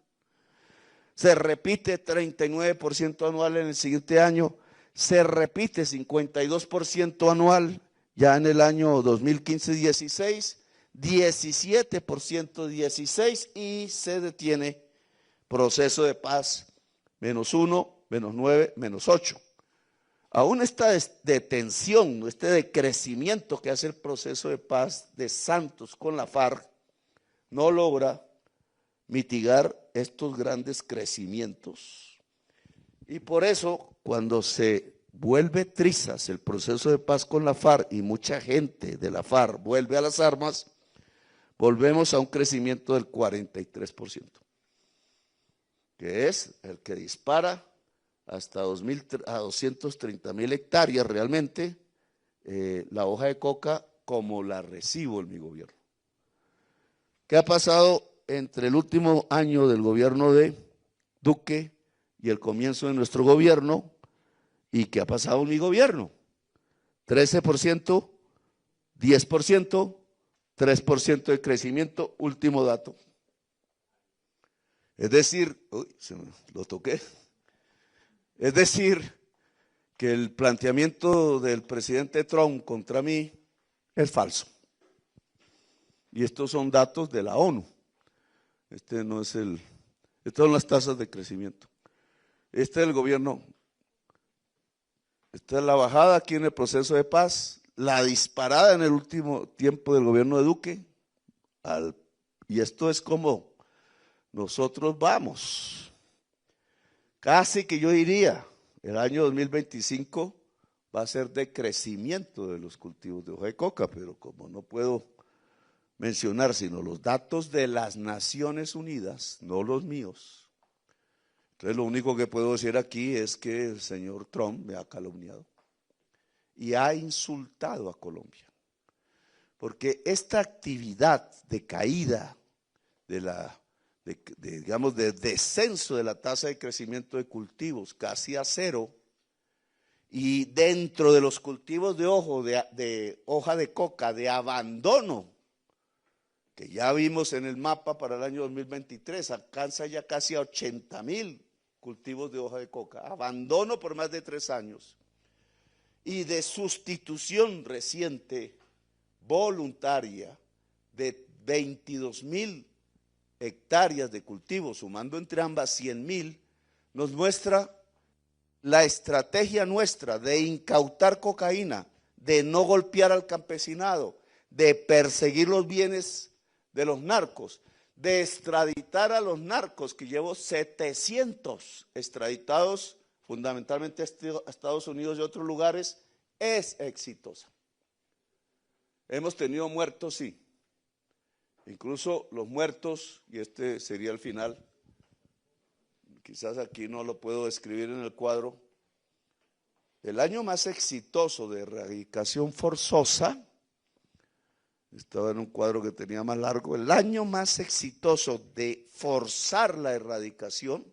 Se repite 39% anual en el siguiente año, se repite 52% anual ya en el año 2015-16, 17% 16 y se detiene proceso de paz, -1, -9, -8. Aún esta detención, este decrecimiento que hace el proceso de paz de Santos con la FARC, no logra mitigar estos grandes crecimientos. Y por eso, cuando se vuelve trizas el proceso de paz con la FARC y mucha gente de la FARC vuelve a las armas, volvemos a un crecimiento del 43%. Que es el que dispara hasta 230.000 hectáreas realmente la hoja de coca como la recibo en mi gobierno. ¿Qué ha pasado entre el último año del gobierno de Duque y el comienzo de nuestro gobierno? ¿Y qué ha pasado en mi gobierno? 13%, 10%, 3% de crecimiento, último dato. Es decir, lo toqué. Es decir, que el planteamiento del presidente Trump contra mí es falso. Y estos son datos de la ONU. Estas son las tasas de crecimiento. Este es el gobierno. Esta es la bajada aquí en el proceso de paz, la disparada en el último tiempo del gobierno de Duque. Y esto es como nosotros vamos. Casi que yo diría, el año 2025 va a ser de crecimiento de los cultivos de hoja de coca, pero como no puedo mencionar sino los datos de las Naciones Unidas, no los míos, entonces lo único que puedo decir aquí es que el señor Trump me ha calumniado y ha insultado a Colombia, porque esta actividad de caída digamos, de descenso de la tasa de crecimiento de cultivos casi a cero, y dentro de los cultivos de hoja de coca, de abandono, que ya vimos en el mapa para el año 2023, alcanza ya casi a 80.000 cultivos de hoja de coca, abandono por más de 3 años, y de sustitución reciente, voluntaria, de 22.000 hectáreas de cultivo, sumando entre ambas 100.000, nos muestra la estrategia nuestra de incautar cocaína, de no golpear al campesinado, de perseguir los bienes de los narcos, de extraditar a los narcos, que llevo 700 extraditados, fundamentalmente a Estados Unidos y otros lugares, es exitosa. Hemos tenido muertos, sí. Incluso los muertos, y este sería el final, quizás aquí no lo puedo describir en el cuadro, el año más exitoso de erradicación forzosa, estaba en un cuadro que tenía más largo, el año más exitoso de forzar la erradicación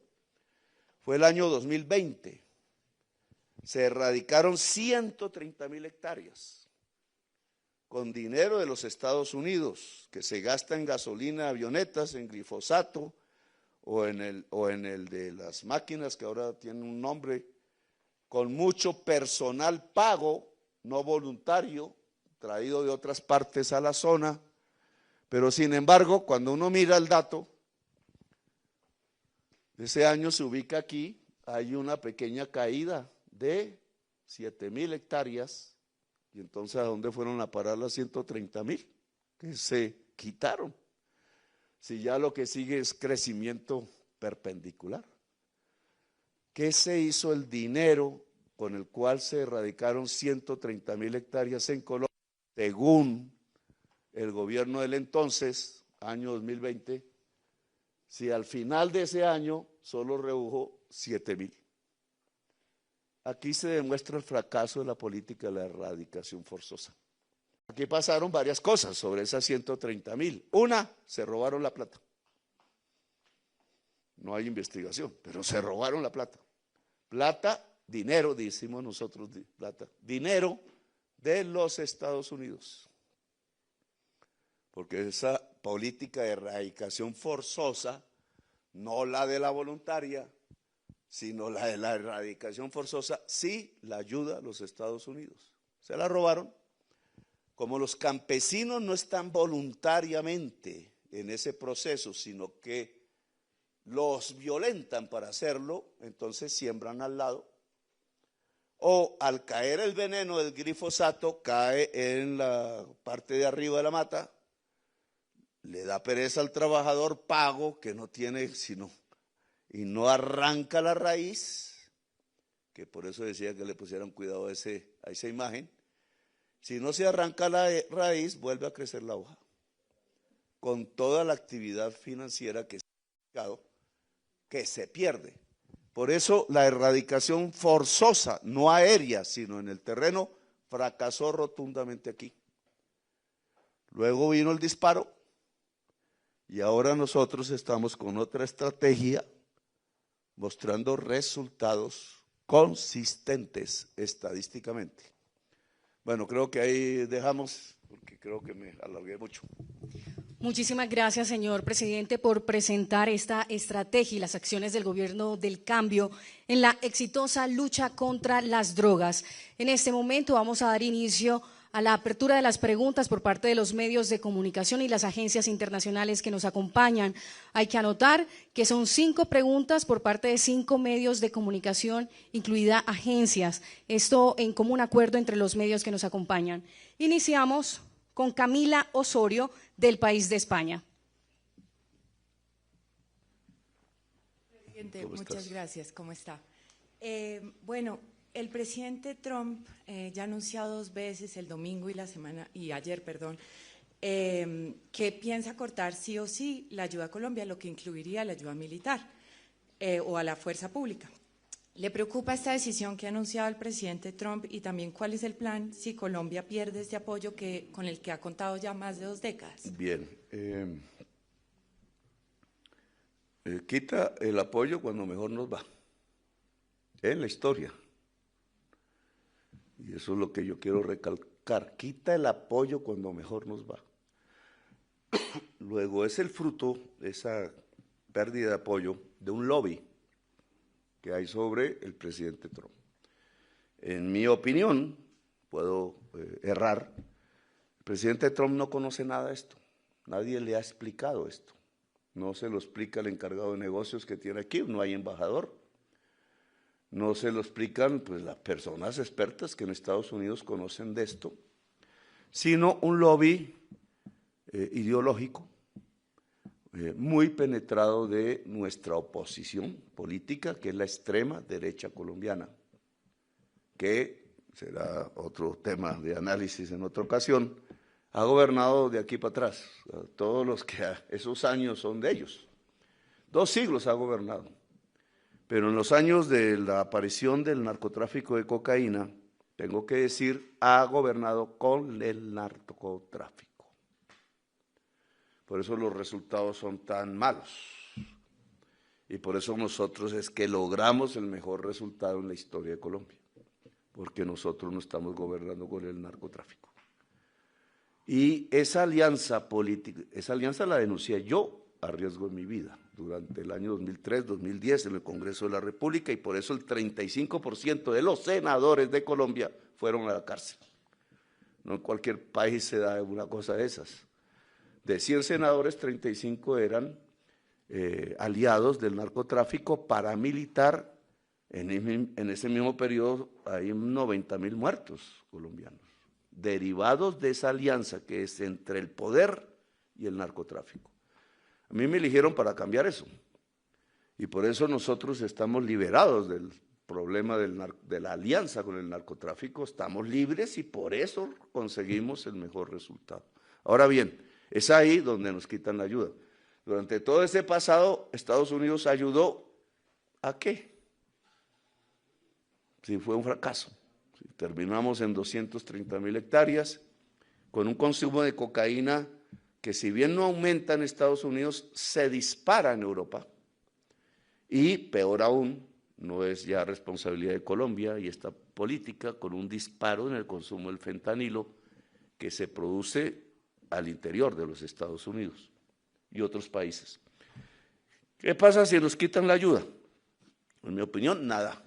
fue el año 2020. Se erradicaron 130.000 hectáreas. Con dinero de los Estados Unidos, que se gasta en gasolina, avionetas, en glifosato, o en el de las máquinas, que ahora tienen un nombre, con mucho personal pago, no voluntario, traído de otras partes a la zona, pero sin embargo, cuando uno mira el dato, ese año se ubica aquí, hay una pequeña caída de 7.000 hectáreas, y entonces ¿a dónde fueron a parar las 130.000? Que se quitaron. Si ya lo que sigue es crecimiento perpendicular. ¿Qué se hizo el dinero con el cual se erradicaron 130.000 hectáreas en Colombia, según el gobierno del entonces, año 2020, si al final de ese año solo redujo 7.000? Aquí se demuestra el fracaso de la política de la erradicación forzosa. aquí pasaron varias cosas sobre esas 130.000. Una, se robaron la plata. No hay investigación, pero se robaron la plata. Plata, dinero, decimos nosotros, plata, dinero de los Estados Unidos. Porque esa política de erradicación forzosa, no la de la voluntaria, sino la de la erradicación forzosa, sí la ayuda a los Estados Unidos. Se la robaron. Como los campesinos no están voluntariamente en ese proceso, sino que los violentan para hacerlo, entonces siembran al lado. O al caer el veneno del glifosato, cae en la parte de arriba de la mata, le da pereza al trabajador pago que no tiene sino, y no arranca la raíz, que por eso decía que le pusieran cuidado a esa imagen. Si no se arranca la raíz, vuelve a crecer la hoja, con toda la actividad financiera que se pierde. Por eso la erradicación forzosa, no aérea, sino en el terreno, fracasó rotundamente aquí. Luego vino el disparo y ahora nosotros estamos con otra estrategia mostrando resultados consistentes estadísticamente. Bueno, creo que ahí dejamos, porque creo que me alargué mucho. Muchísimas gracias, señor presidente, por presentar esta estrategia y las acciones del gobierno del cambio en la exitosa lucha contra las drogas. En este momento vamos a dar inicio a la apertura de las preguntas por parte de los medios de comunicación y las agencias internacionales que nos acompañan. Hay que anotar que son 5 preguntas por parte de 5 medios de comunicación, incluidas agencias. Esto en común acuerdo entre los medios que nos acompañan. Iniciamos con Camila Osorio, del País de España. Presidente, muchas gracias. ¿Cómo está? Bueno, el presidente Trump ya ha anunciado 2 veces, el domingo y ayer, que piensa cortar sí o sí la ayuda a Colombia, lo que incluiría la ayuda militar o a la fuerza pública. ¿Le preocupa esta decisión que ha anunciado el presidente Trump y también cuál es el plan si Colombia pierde este apoyo con el que ha contado ya más de 2 décadas? Bien, quita el apoyo cuando mejor nos va, en la historia. Y eso es lo que yo quiero recalcar, quita el apoyo cuando mejor nos va. Luego es el fruto, esa pérdida de apoyo, de un lobby que hay sobre el presidente Trump. En mi opinión, puedo errar, el presidente Trump no conoce nada de esto, nadie le ha explicado esto, no se lo explica el encargado de negocios que tiene aquí, no hay embajador, no se lo explican pues, las personas expertas que en Estados Unidos conocen de esto, sino un lobby ideológico, muy penetrado de nuestra oposición política, que es la extrema derecha colombiana, que será otro tema de análisis en otra ocasión, ha gobernado de aquí para atrás. Todos los que esos años son de ellos. 2 siglos ha gobernado. Pero en los años de la aparición del narcotráfico de cocaína, tengo que decir, ha gobernado con el narcotráfico. Por eso los resultados son tan malos. Y por eso nosotros es que logramos el mejor resultado en la historia de Colombia. Porque nosotros no estamos gobernando con el narcotráfico. Y esa alianza política, esa alianza la denuncié yo a riesgo de mi vida durante el año 2003-2010 en el Congreso de la República y por eso el 35% de los senadores de Colombia fueron a la cárcel. No en cualquier país se da una cosa de esas. De 100 senadores, 35 eran aliados del narcotráfico paramilitar. En ese mismo periodo hay 90.000 muertos colombianos, derivados de esa alianza que es entre el poder y el narcotráfico. A mí me eligieron para cambiar eso, y por eso nosotros estamos liberados del problema de la alianza con el narcotráfico, estamos libres y por eso conseguimos el mejor resultado. Ahora bien, es ahí donde nos quitan la ayuda. Durante todo ese pasado, Estados Unidos ayudó ¿a qué? Si fue un fracaso. Si terminamos en 230.000 hectáreas, con un consumo de cocaína que, si bien no aumenta en Estados Unidos, se dispara en Europa. Y peor aún, no es ya responsabilidad de Colombia y esta política, con un disparo en el consumo del fentanilo que se produce al interior de los Estados Unidos y otros países. ¿Qué pasa si nos quitan la ayuda? En mi opinión, nada.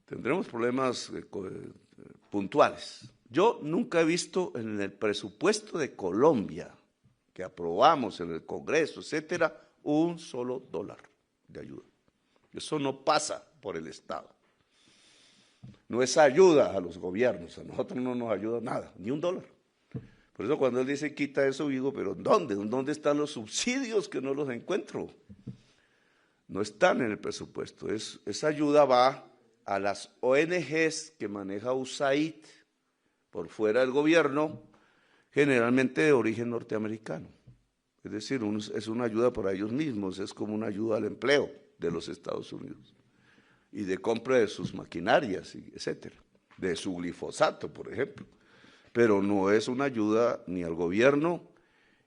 Tendremos problemas puntuales. Yo nunca he visto en el presupuesto de Colombia, que aprobamos en el Congreso, etcétera, un solo dólar de ayuda. Eso no pasa por el Estado. No es ayuda a los gobiernos, a nosotros no nos ayuda nada, ni un dólar. Por eso cuando él dice quita eso, digo, pero ¿dónde? ¿Dónde están los subsidios que no los encuentro? No están en el presupuesto. Esa ayuda va a las ONGs que maneja USAID por fuera del gobierno, generalmente de origen norteamericano. Es decir, es una ayuda para ellos mismos, es como una ayuda al empleo de los Estados Unidos y de compra de sus maquinarias, etcétera, de su glifosato, por ejemplo. Pero no es una ayuda ni al gobierno,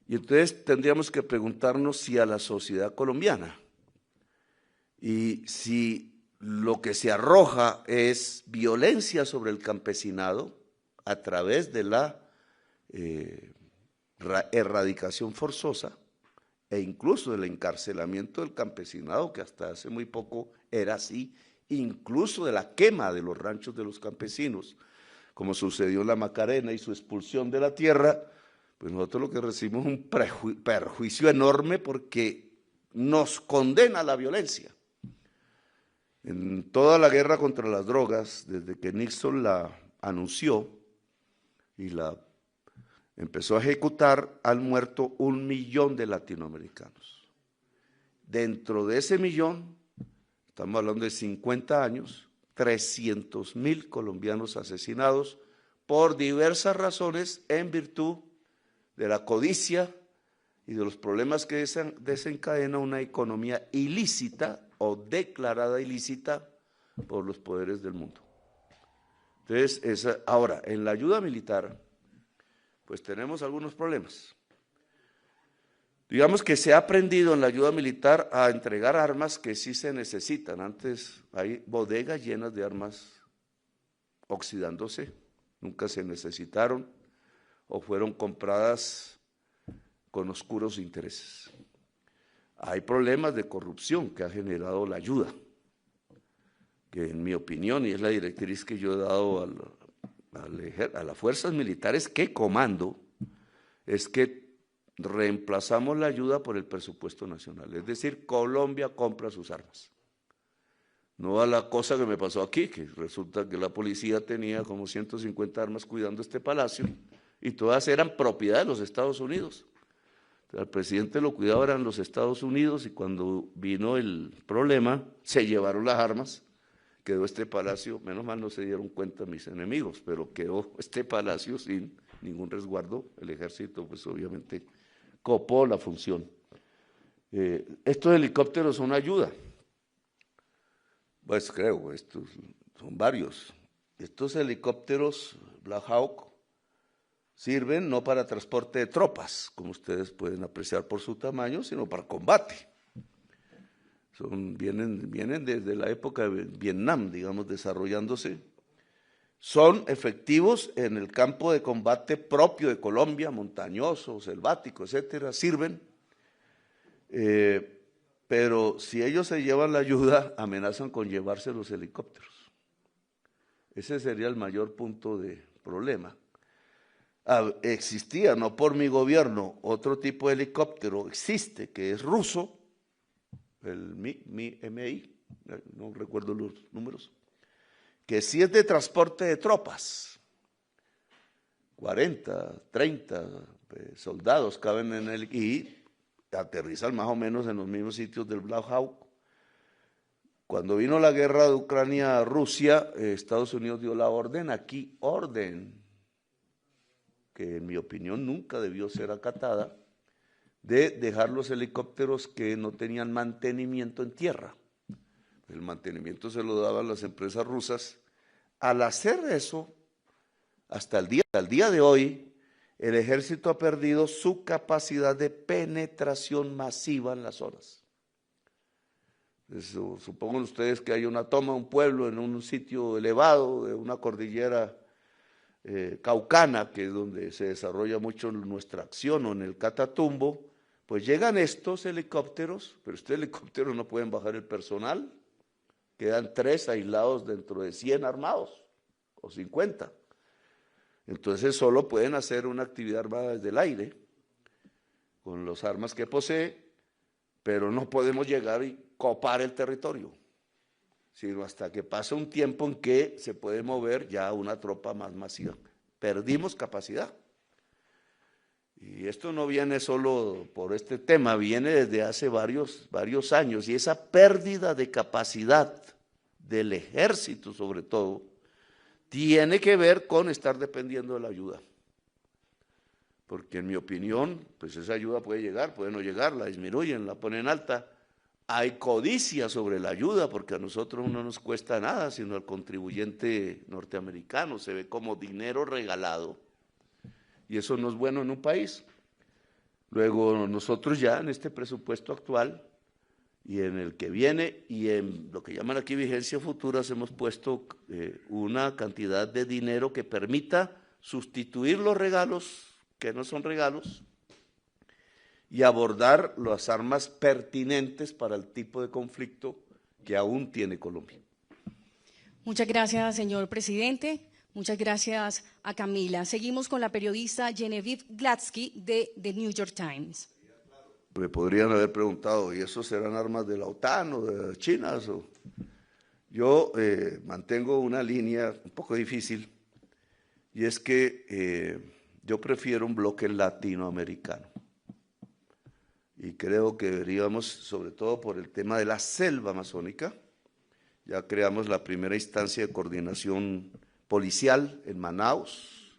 y entonces tendríamos que preguntarnos si a la sociedad colombiana, y si lo que se arroja es violencia sobre el campesinado a través de la erradicación forzosa e incluso del encarcelamiento del campesinado, que hasta hace muy poco era así, incluso de la quema de los ranchos de los campesinos, como sucedió en la Macarena y su expulsión de la tierra, pues nosotros lo que recibimos es un perjuicio enorme porque nos condena a la violencia. En toda la guerra contra las drogas, desde que Nixon la anunció y la empezó a ejecutar, han muerto 1 millón de latinoamericanos. Dentro de ese millón, estamos hablando de 50 años, 300.000 colombianos asesinados por diversas razones en virtud de la codicia y de los problemas que desencadena una economía ilícita o declarada ilícita por los poderes del mundo. Entonces, ahora, en la ayuda militar, pues tenemos algunos problemas. Digamos que se ha aprendido en la ayuda militar a entregar armas que sí se necesitan. Antes hay bodegas llenas de armas oxidándose, nunca se necesitaron o fueron compradas con oscuros intereses. Hay problemas de corrupción que ha generado la ayuda, que en mi opinión, y es la directriz que yo he dado a las fuerzas militares que comando, es que reemplazamos la ayuda por el presupuesto nacional. Es decir, Colombia compra sus armas. No a la cosa que me pasó aquí, que resulta que la policía tenía como 150 armas cuidando este palacio y todas eran propiedad de los Estados Unidos. Al presidente lo cuidaba eran los Estados Unidos y cuando vino el problema se llevaron las armas, quedó este palacio, menos mal no se dieron cuenta mis enemigos, pero quedó este palacio sin ningún resguardo. El ejército pues obviamente copó la función. Estos helicópteros son ayuda, pues creo, estos son varios. Estos helicópteros Black Hawk sirven no para transporte de tropas, como ustedes pueden apreciar por su tamaño, sino para combate. Vienen desde la época de Vietnam, digamos, desarrollándose. Son efectivos en el campo de combate propio de Colombia, montañoso, selvático, etcétera, sirven. Pero si ellos se llevan la ayuda, amenazan con llevarse los helicópteros. Ese sería el mayor punto de problema. Existía, no por mi gobierno, otro tipo de helicóptero, existe, que es ruso, el MI, no recuerdo los números, que sí es de transporte de tropas, 40, 30 soldados caben en él y aterrizan más o menos en los mismos sitios del Black Hawk. Cuando vino la guerra de Ucrania-Rusia, Estados Unidos dio la orden, que en mi opinión nunca debió ser acatada, de dejar los helicópteros que no tenían mantenimiento en tierra. El mantenimiento se lo daban las empresas rusas. Al hacer eso, hasta el día de hoy, el ejército ha perdido su capacidad de penetración masiva en las zonas. Supongan ustedes que hay una toma de un pueblo en un sitio elevado de una cordillera caucana, que es donde se desarrolla mucho nuestra acción, o en el Catatumbo, pues llegan estos helicópteros, pero estos helicópteros no pueden bajar el personal, quedan 3 aislados dentro de 100 armados, o 50. Entonces solo pueden hacer una actividad armada desde el aire, con las armas que posee, pero no podemos llegar y copar el territorio, sino hasta que pase un tiempo en que se puede mover ya una tropa más masiva. Perdimos capacidad. Y esto no viene solo por este tema, viene desde hace varios años, y esa pérdida de capacidad del ejército sobre todo, tiene que ver con estar dependiendo de la ayuda. Porque en mi opinión, pues esa ayuda puede llegar, puede no llegar, la disminuyen, la ponen alta. Hay codicia sobre la ayuda, porque a nosotros no nos cuesta nada, sino al contribuyente norteamericano, se ve como dinero regalado. Y eso no es bueno en un país. Luego nosotros ya en este presupuesto actual y en el que viene y en lo que llaman aquí vigencia futuras hemos puesto una cantidad de dinero que permita sustituir los regalos que no son regalos y abordar las armas pertinentes para el tipo de conflicto que aún tiene Colombia. Muchas gracias, señor presidente. Muchas gracias a Camila. Seguimos con la periodista Genevieve Gladsky de The New York Times. Me podrían haber preguntado, ¿y esos serán armas de la OTAN o de China? Yo mantengo una línea un poco difícil, y es que yo prefiero un bloque latinoamericano. Y creo que deberíamos, sobre todo por el tema de la selva amazónica, ya creamos la primera instancia de coordinación policial en Manaus,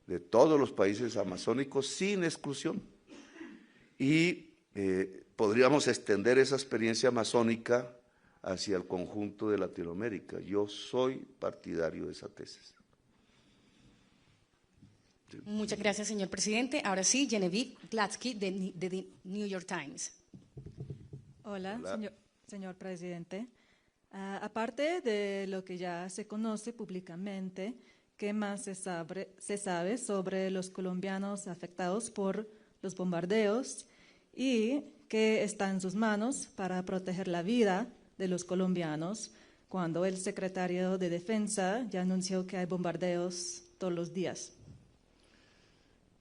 de todos los países amazónicos, sin exclusión. Y podríamos extender esa experiencia amazónica hacia el conjunto de Latinoamérica. Yo soy partidario de esa tesis. Muchas gracias, señor presidente. Ahora sí, Genevieve Gladsky de The New York Times. Hola. Señor presidente. Aparte de lo que ya se conoce públicamente, ¿qué más se sabe sobre los colombianos afectados por los bombardeos y qué está en sus manos para proteger la vida de los colombianos cuando el secretario de Defensa ya anunció que hay bombardeos todos los días?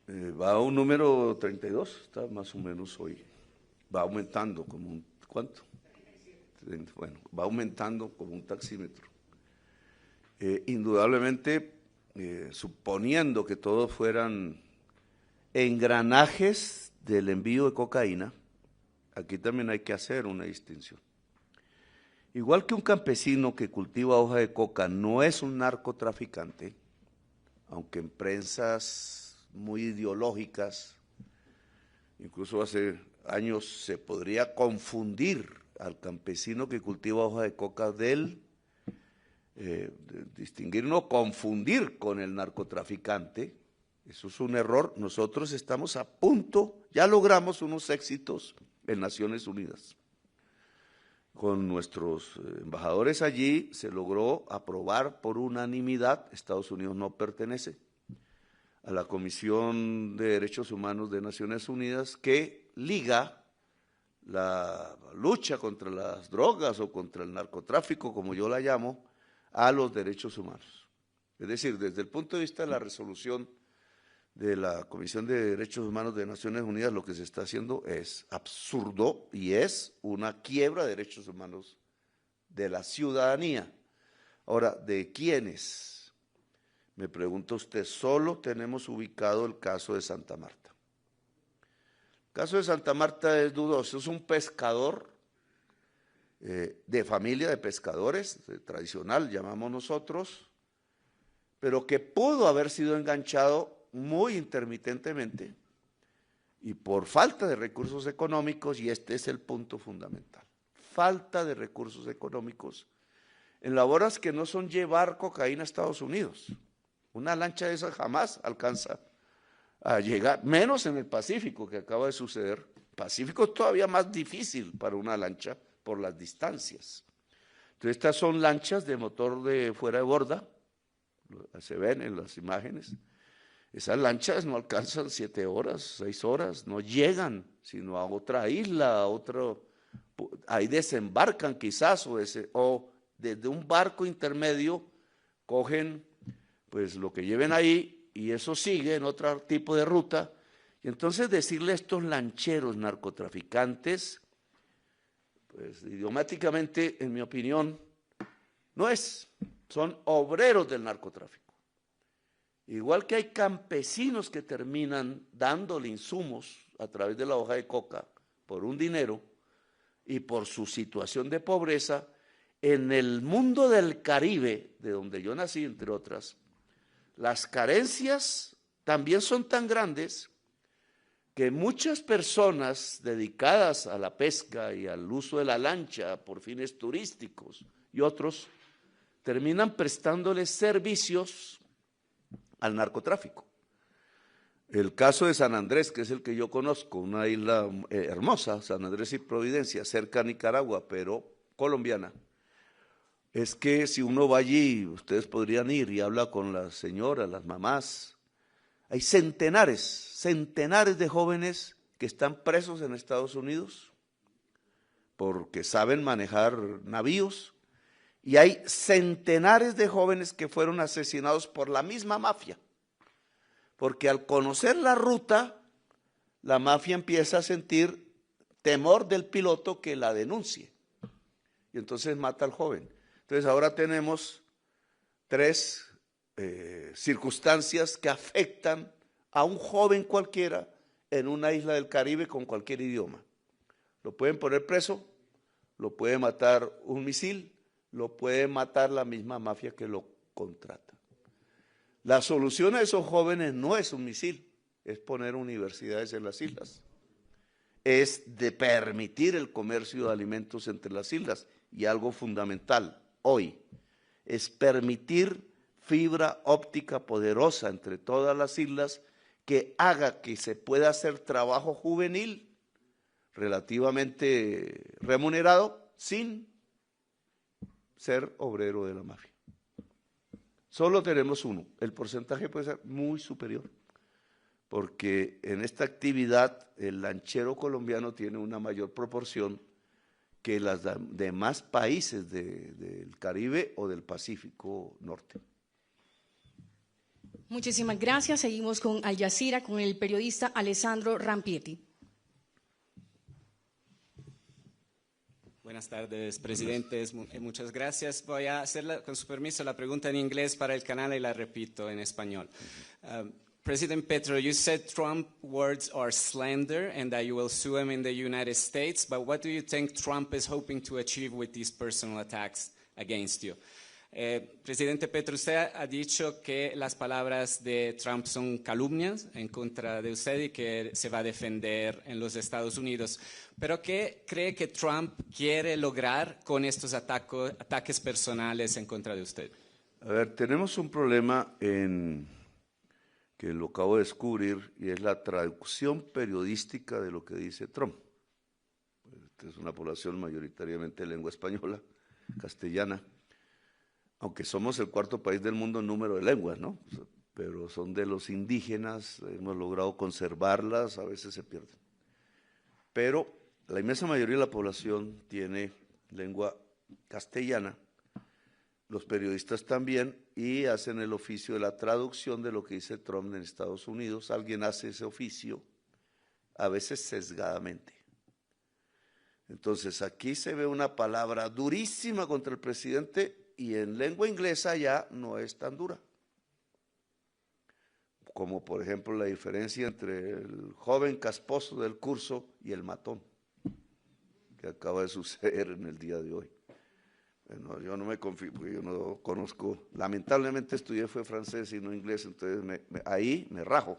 Va a un número 32, está más o menos hoy. Va aumentando como un, ¿cuánto? Bueno, va aumentando como un taxímetro. Indudablemente, suponiendo que todos fueran engranajes del envío de cocaína, aquí también hay que hacer una distinción. Igual que un campesino que cultiva hoja de coca no es un narcotraficante, aunque en prensas muy ideológicas, incluso hace años se podría confundir al campesino que cultiva hoja de coca del, distinguir, no confundir con el narcotraficante. Eso es un error. Nosotros estamos a punto, ya logramos unos éxitos en Naciones Unidas. Con nuestros embajadores allí se logró aprobar por unanimidad, Estados Unidos no pertenece a la Comisión de Derechos Humanos de Naciones Unidas, que liga la lucha contra las drogas o contra el narcotráfico, como yo la llamo, a los derechos humanos. Es decir, desde el punto de vista de la resolución de la Comisión de Derechos Humanos de Naciones Unidas, lo que se está haciendo es absurdo y es una quiebra de derechos humanos de la ciudadanía. Ahora, ¿de quiénes? Me pregunta usted, solo tenemos ubicado el caso de Santa Marta. El caso de Santa Marta es dudoso, es un pescador de familia de pescadores, tradicional llamamos nosotros, pero que pudo haber sido enganchado muy intermitentemente y por falta de recursos económicos, y este es el punto fundamental, falta de recursos económicos en labores que no son llevar cocaína a Estados Unidos, Una lancha de esas jamás alcanza a llegar, menos en el Pacífico, que acaba de suceder. Pacífico es todavía más difícil para una lancha por las distancias. Entonces, estas son lanchas de motor de fuera de borda, se ven en las imágenes. Esas lanchas no alcanzan 7 horas, 6 horas, no llegan sino a otra isla, a otro, ahí desembarcan quizás, o desde un barco intermedio cogen pues lo que lleven ahí y eso sigue en otro tipo de ruta. Y entonces decirle a estos lancheros narcotraficantes, pues idiomáticamente, en mi opinión, no es, son obreros del narcotráfico. Igual que hay campesinos que terminan dándole insumos a través de la hoja de coca por un dinero y por su situación de pobreza, en el mundo del Caribe, de donde yo nací, entre otras, las carencias también son tan grandes que muchas personas dedicadas a la pesca y al uso de la lancha por fines turísticos y otros terminan prestándoles servicios al narcotráfico. El caso de San Andrés, que es el que yo conozco, una isla hermosa, San Andrés y Providencia, cerca a Nicaragua, pero colombiana, es que si uno va allí, ustedes podrían ir y habla con las señoras, las mamás, hay centenares de jóvenes que están presos en Estados Unidos porque saben manejar navíos, y hay centenares de jóvenes que fueron asesinados por la misma mafia, porque al conocer la ruta, la mafia empieza a sentir temor del piloto que la denuncie, y entonces mata al joven. Entonces ahora tenemos 3 circunstancias que afectan a un joven cualquiera en una isla del Caribe con cualquier idioma. Lo pueden poner preso, lo puede matar un misil, lo puede matar la misma mafia que lo contrata. La solución a esos jóvenes no es un misil, es poner universidades en las islas, es de permitir el comercio de alimentos entre las islas, y algo fundamental hoy es permitir fibra óptica poderosa entre todas las islas que haga que se pueda hacer trabajo juvenil relativamente remunerado sin ser obrero de la mafia. Solo tenemos uno, el porcentaje puede ser muy superior, porque en esta actividad el lanchero colombiano tiene una mayor proporción que los demás países del Caribe o del Pacífico Norte. Muchísimas gracias. Seguimos con Al Jazeera, con el periodista Alessandro Rampietti. Buenas tardes, presidentes. Muchas gracias. Voy a hacer, con su permiso, la pregunta en inglés para el canal y la repito en español. President Petro, you said Trump words are slander and that you will sue him in the United States, but what do you think Trump is hoping to achieve with these personal attacks against you? Presidente Petro, usted ha dicho que las palabras de Trump son calumnias en contra de usted y que se va a defender en los Estados Unidos. ¿Pero qué cree que Trump quiere lograr con estos ataques personales en contra de usted? A ver, tenemos un problema que lo acabo de descubrir, y es la traducción periodística de lo que dice Trump. Esta es una población mayoritariamente de lengua española, castellana, aunque somos el 4º país del mundo en número de lenguas, ¿no? Pero son de los indígenas, hemos logrado conservarlas, a veces se pierden. Pero la inmensa mayoría de la población tiene lengua castellana, los periodistas también, y hacen el oficio de la traducción de lo que dice Trump en Estados Unidos. Alguien hace ese oficio, a veces sesgadamente. Entonces aquí se ve una palabra durísima contra el presidente, y en lengua inglesa ya no es tan dura. Como por ejemplo la diferencia entre el joven casposo del curso y el matón, que acaba de suceder en el día de hoy. Bueno, yo no me confío, porque yo no conozco, lamentablemente estudié fue francés y no inglés, entonces ahí me rajo.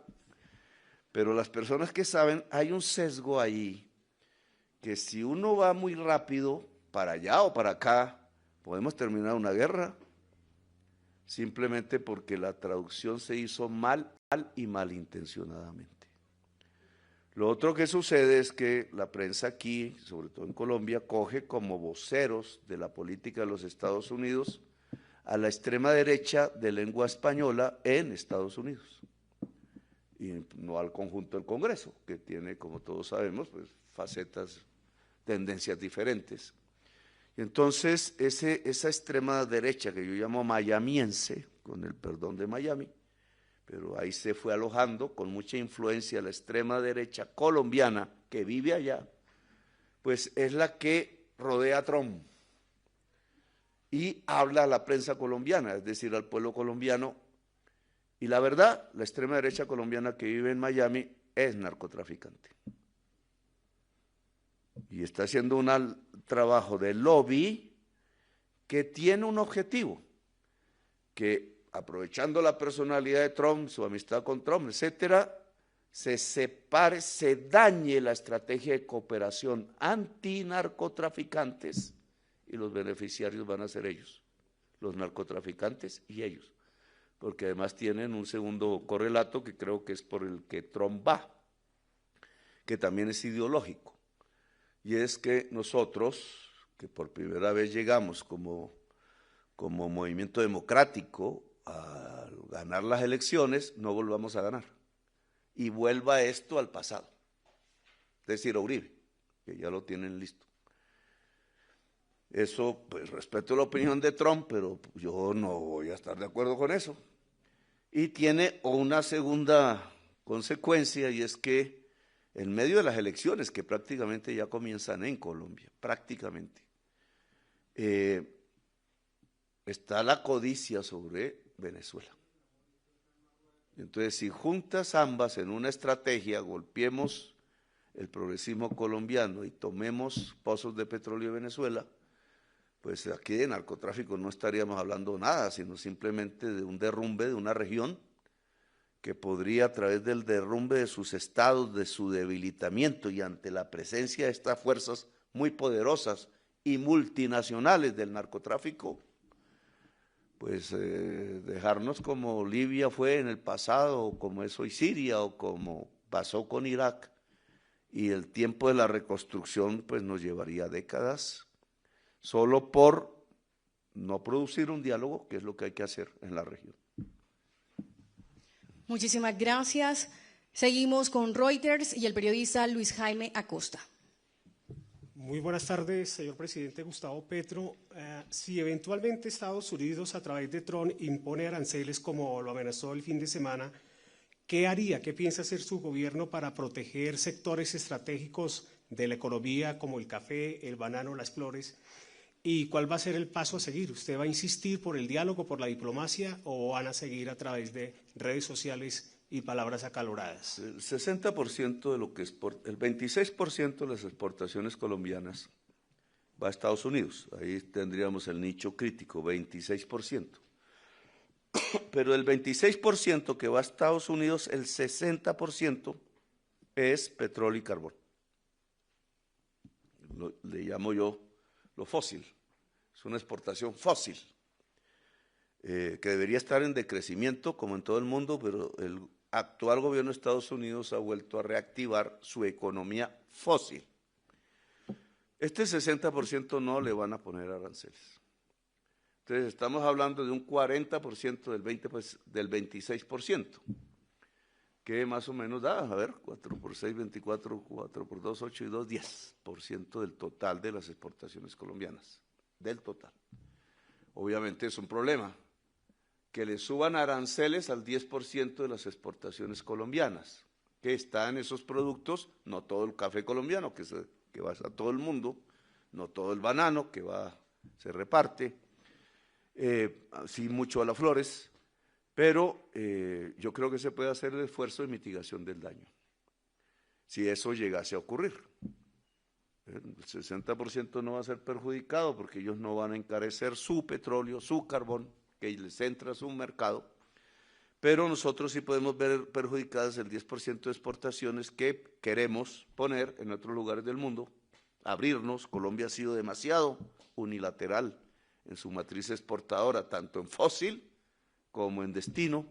Pero las personas que saben, hay un sesgo ahí, que si uno va muy rápido para allá o para acá, podemos terminar una guerra. simplemente porque la traducción se hizo mal y malintencionadamente. Lo otro que sucede es que la prensa aquí, sobre todo en Colombia, coge como voceros de la política de los Estados Unidos a la extrema derecha de lengua española en Estados Unidos, y no al conjunto del Congreso, que tiene, como todos sabemos, pues, facetas, tendencias diferentes. Y entonces, esa extrema derecha que yo llamo mayamiense, con el perdón de Miami, pero ahí se fue alojando con mucha influencia la extrema derecha colombiana que vive allá, pues es la que rodea a Trump y habla a la prensa colombiana, es decir, al pueblo colombiano. Y la verdad, la extrema derecha colombiana que vive en Miami es narcotraficante. Y está haciendo un trabajo de lobby que tiene un objetivo, que aprovechando la personalidad de Trump, su amistad con Trump, etcétera, se separe, se dañe la estrategia de cooperación antinarcotraficantes, y los beneficiarios van a ser ellos, los narcotraficantes y ellos, porque además tienen un segundo correlato que creo que es por el que Trump va, que también es ideológico, y es que nosotros, que por primera vez llegamos como movimiento democrático a ganar las elecciones, no volvamos a ganar, y vuelva esto al pasado, es decir, a Uribe, que ya lo tienen listo. Eso, pues respeto la opinión de Trump, pero yo no voy a estar de acuerdo con eso. Y tiene una segunda consecuencia, y es que en medio de las elecciones, que prácticamente ya comienzan en Colombia, prácticamente, está la codicia sobre Venezuela. Entonces, si juntas ambas en una estrategia, golpeemos el progresismo colombiano y tomemos pozos de petróleo de Venezuela, pues aquí de narcotráfico no estaríamos hablando nada, sino simplemente de un derrumbe de una región que podría, a través del derrumbe de sus estados, de su debilitamiento y ante la presencia de estas fuerzas muy poderosas y multinacionales del narcotráfico, pues dejarnos como Libia fue en el pasado, o como es hoy Siria, o como pasó con Irak, y el tiempo de la reconstrucción pues nos llevaría décadas, solo por no producir un diálogo, que es lo que hay que hacer en la región. Muchísimas gracias. Seguimos con Reuters y el periodista Luis Jaime Acosta. Muy buenas tardes, señor presidente Gustavo Petro. Si eventualmente Estados Unidos, a través de Trump, impone aranceles como lo amenazó el fin de semana, ¿qué haría, qué piensa hacer su gobierno para proteger sectores estratégicos de la economía como el café, el banano, las flores? ¿Y cuál va a ser el paso a seguir? ¿Usted va a insistir por el diálogo, por la diplomacia, o van a seguir a través de redes sociales y palabras acaloradas? El 60% de lo que exporta, el 26% de las exportaciones colombianas va a Estados Unidos. Ahí tendríamos el nicho crítico, 26%. Pero el 26% que va a Estados Unidos, el 60% es petróleo y carbón. Le llamo yo lo fósil. Es una exportación fósil, que debería estar en decrecimiento como en todo el mundo, pero el actual gobierno de Estados Unidos ha vuelto a reactivar su economía fósil. Este 60% no le van a poner aranceles. Entonces estamos hablando de un 40% del 26%, que más o menos da, a ver, 4 por 6, 24, 4 por 2, 8 y 2, 10% del total de las exportaciones colombianas, del total. Obviamente es un problema que le suban aranceles al 10% de las exportaciones colombianas, que está en esos productos, no todo el café colombiano, que va a todo el mundo, no todo el banano, que se reparte, sí mucho a las flores, pero yo creo que se puede hacer el esfuerzo de mitigación del daño, si eso llegase a ocurrir. El 60% no va a ser perjudicado porque ellos no van a encarecer su petróleo, su carbón, que les entra a su mercado, pero nosotros sí podemos ver perjudicadas el 10% de exportaciones que queremos poner en otros lugares del mundo, abrirnos. Colombia ha sido demasiado unilateral en su matriz exportadora, tanto en fósil como en destino.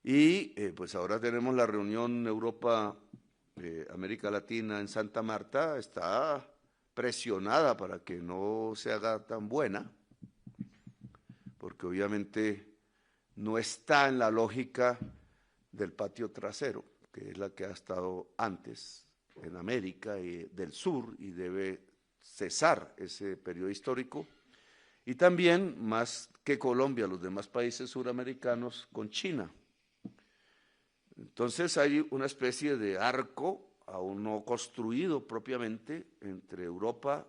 Y pues ahora tenemos la reunión Europa-América Latina en Santa Marta, está presionada para que no se haga tan buena, porque obviamente no está en la lógica del patio trasero, que es la que ha estado antes en América del Sur, y debe cesar ese periodo histórico. Y también, más que Colombia, los demás países suramericanos con China. Entonces hay una especie de arco, aún no construido propiamente, entre Europa,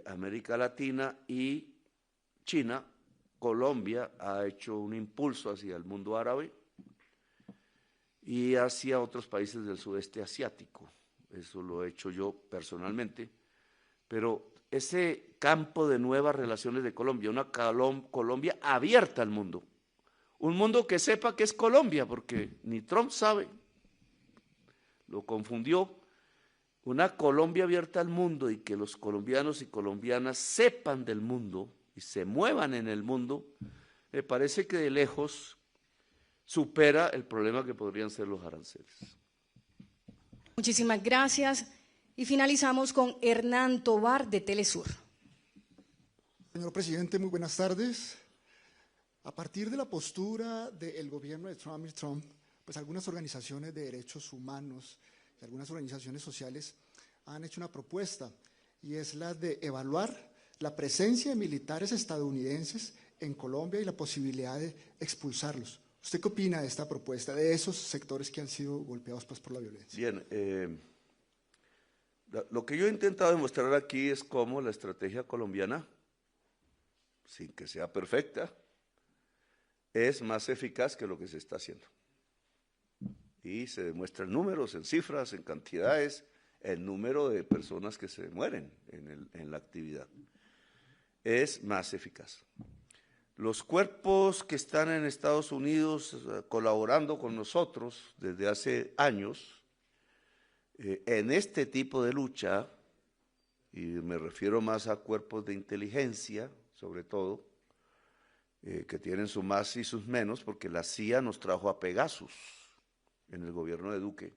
América Latina y China. Colombia ha hecho un impulso hacia el mundo árabe y hacia otros países del sudeste asiático. Eso lo he hecho yo personalmente. Pero ese campo de nuevas relaciones de Colombia, una Colombia abierta al mundo, un mundo que sepa que es Colombia, porque ni Trump sabe, lo confundió. Una Colombia abierta al mundo y que los colombianos y colombianas sepan del mundo y se muevan en el mundo, me parece que de lejos supera el problema que podrían ser los aranceles. Muchísimas gracias. Y finalizamos con Hernán Tovar de Telesur. Señor presidente, muy buenas tardes. A partir de la postura del gobierno de Trump, pues algunas organizaciones de derechos humanos y algunas organizaciones sociales han hecho una propuesta, y es la de evaluar la presencia de militares estadounidenses en Colombia y la posibilidad de expulsarlos. ¿Usted qué opina de esta propuesta, de esos sectores que han sido golpeados pues, por la violencia? Bien, lo que yo he intentado demostrar aquí es cómo la estrategia colombiana, sin que sea perfecta, es más eficaz que lo que se está haciendo. Y se demuestra en números, en cifras, en cantidades, el número de personas que se mueren en la actividad. Es más eficaz. Los cuerpos que están en Estados Unidos colaborando con nosotros desde hace años en este tipo de lucha, y me refiero más a cuerpos de inteligencia, sobre todo, que tienen sus más y sus menos, porque la CIA nos trajo a Pegasus en el gobierno de Duque,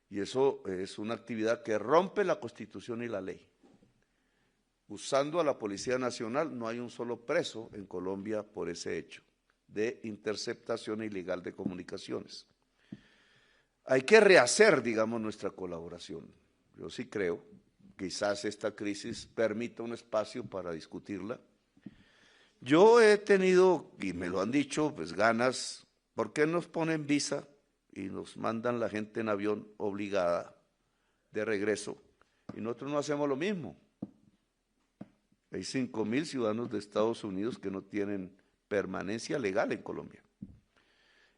y eso es una actividad que rompe la Constitución y la ley. Usando a la Policía Nacional, no hay un solo preso en Colombia por ese hecho de interceptación ilegal de comunicaciones. Hay que rehacer, digamos, nuestra colaboración. Yo sí creo, quizás esta crisis permita un espacio para discutirla. Yo he tenido, y me lo han dicho, pues ganas, ¿por qué nos ponen visa y nos mandan la gente en avión obligada de regreso y nosotros no hacemos lo mismo? Hay 5.000 ciudadanos de Estados Unidos que no tienen permanencia legal en Colombia.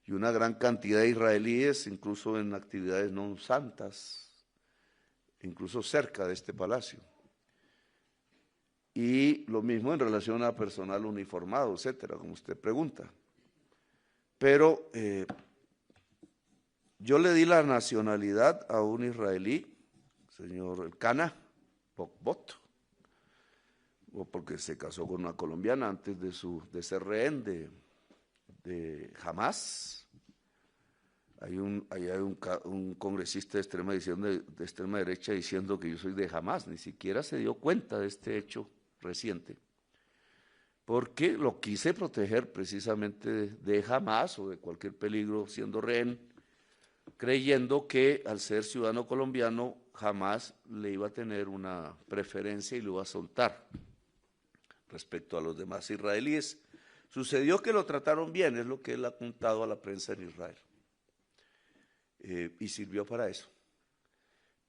Y una gran cantidad de israelíes, incluso en actividades no santas, incluso cerca de este palacio. Y lo mismo en relación a personal uniformado, etcétera, como usted pregunta. Pero yo le di la nacionalidad a un israelí, señor Elkana Bokbot, porque se casó con una colombiana antes de ser rehén de Hamas. Hay un congresista de extrema derecha diciendo que yo soy de Hamas, ni siquiera se dio cuenta de este hecho reciente, porque lo quise proteger precisamente de Hamas o de cualquier peligro siendo rehén, creyendo que al ser ciudadano colombiano Hamas le iba a tener una preferencia y lo iba a soltar respecto a los demás israelíes. Sucedió que lo trataron bien, es lo que él ha contado a la prensa en Israel, y sirvió para eso.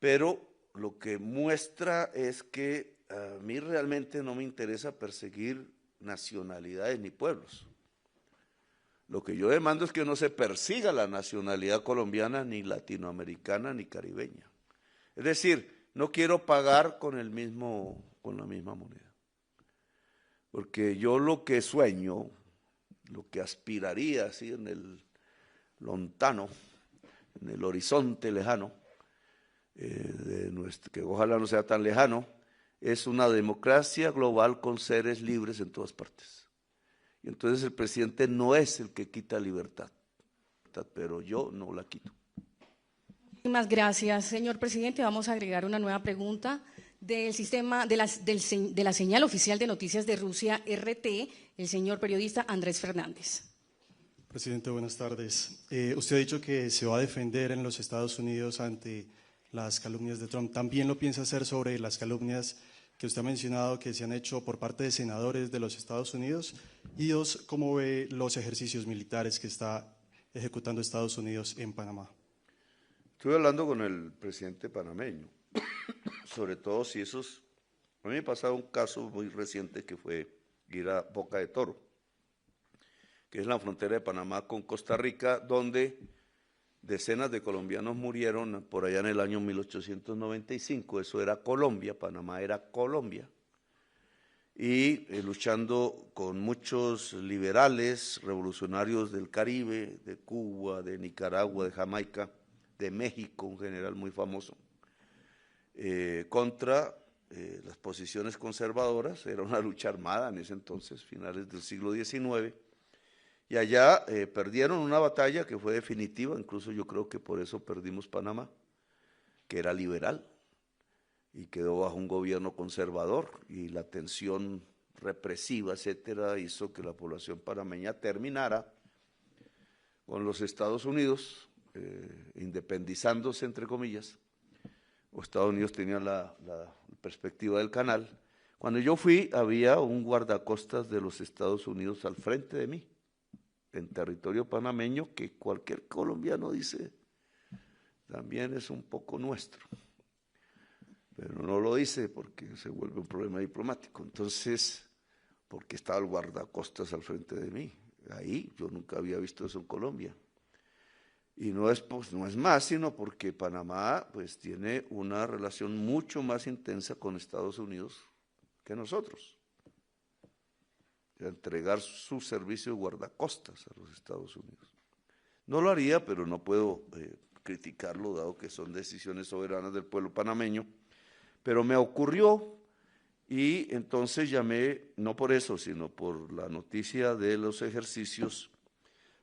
Pero lo que muestra es que a mí realmente no me interesa perseguir nacionalidades ni pueblos. Lo que yo demando es que no se persiga la nacionalidad colombiana, ni latinoamericana, ni caribeña. Es decir, no quiero pagar con la misma moneda. Porque yo lo que sueño, lo que aspiraría así en el lontano, en el horizonte lejano, que ojalá no sea tan lejano, es una democracia global con seres libres en todas partes. Y entonces el presidente no es el que quita libertad, pero yo no la quito. Muchísimas gracias, señor presidente. Vamos a agregar una nueva pregunta del sistema de la señal oficial de noticias de Rusia, RT, el señor periodista Andrés Fernández. Presidente, buenas tardes. Usted ha dicho que se va a defender en los Estados Unidos ante las calumnias de Trump. ¿También lo piensa hacer sobre las calumnias que usted ha mencionado que se han hecho por parte de senadores de los Estados Unidos? Y dos, ¿cómo ve los ejercicios militares que está ejecutando Estados Unidos en Panamá? Estuve hablando con el presidente panameño, sobre todo si esos… A mí me ha pasado un caso muy reciente que fue ir a Boca de Toro, que es la frontera de Panamá con Costa Rica, donde decenas de colombianos murieron por allá en el año 1895, eso era Colombia, Panamá era Colombia, y luchando con muchos liberales, revolucionarios del Caribe, de Cuba, de Nicaragua, de Jamaica, de México, un general muy famoso, contra las posiciones conservadoras. Era una lucha armada en ese entonces, finales del siglo XIX, y allá perdieron una batalla que fue definitiva, incluso yo creo que por eso perdimos Panamá, que era liberal, y quedó bajo un gobierno conservador, y la tensión represiva, etcétera, hizo que la población panameña terminara con los Estados Unidos, independizándose, entre comillas, o Estados Unidos tenía la perspectiva del canal. Cuando yo fui, había un guardacostas de los Estados Unidos al frente de mí, en territorio panameño, que cualquier colombiano dice, también es un poco nuestro, pero no lo dice porque se vuelve un problema diplomático. Entonces, ¿por qué estaba el guardacostas al frente de mí? Ahí yo nunca había visto eso en Colombia. Y no es más, sino porque Panamá pues tiene una relación mucho más intensa con Estados Unidos que nosotros. Entregar su servicio de guardacostas a los Estados Unidos. No lo haría, pero no puedo criticarlo, dado que son decisiones soberanas del pueblo panameño, pero me ocurrió y entonces llamé, no por eso, sino por la noticia de los ejercicios,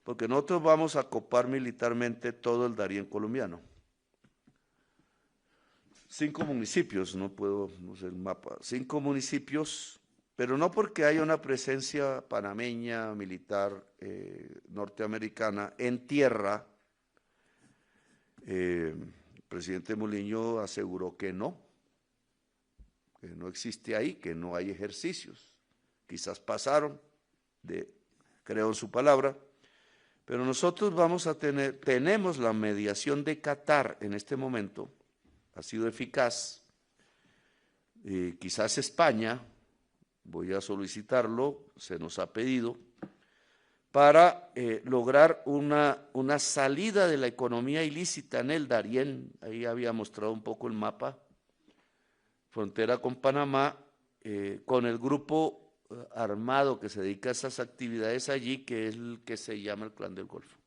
porque nosotros vamos a copar militarmente todo el Darién colombiano. 5 municipios, no sé el mapa, 5 municipios, pero no porque haya una presencia panameña, militar, norteamericana en tierra. El presidente Moliño aseguró que no existe ahí, que no hay ejercicios. Quizás pasaron, creo en su palabra, pero nosotros tenemos la mediación de Qatar en este momento, ha sido eficaz, quizás España, voy a solicitarlo, se nos ha pedido, para lograr una salida de la economía ilícita en el Darién. Ahí había mostrado un poco el mapa, frontera con Panamá, con el grupo armado que se dedica a esas actividades allí, que es el que se llama el Clan del Golfo.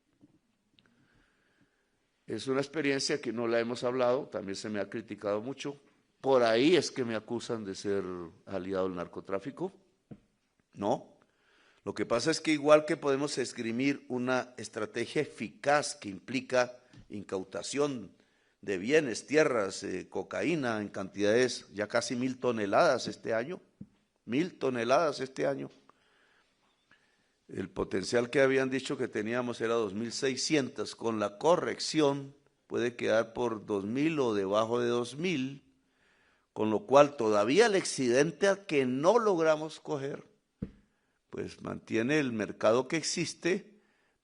Es una experiencia que no la hemos hablado, también se me ha criticado mucho. Por ahí es que me acusan de ser aliado del narcotráfico. No. Lo que pasa es que igual que podemos esgrimir una estrategia eficaz que implica incautación de bienes, tierras, cocaína en cantidades, ya casi 1.000 toneladas este año, 1.000 toneladas este año. El potencial que habían dicho que teníamos era 2.600, con la corrección puede quedar por 2.000 o debajo de 2.000, con lo cual todavía el excedente al que no logramos coger, pues mantiene el mercado que existe,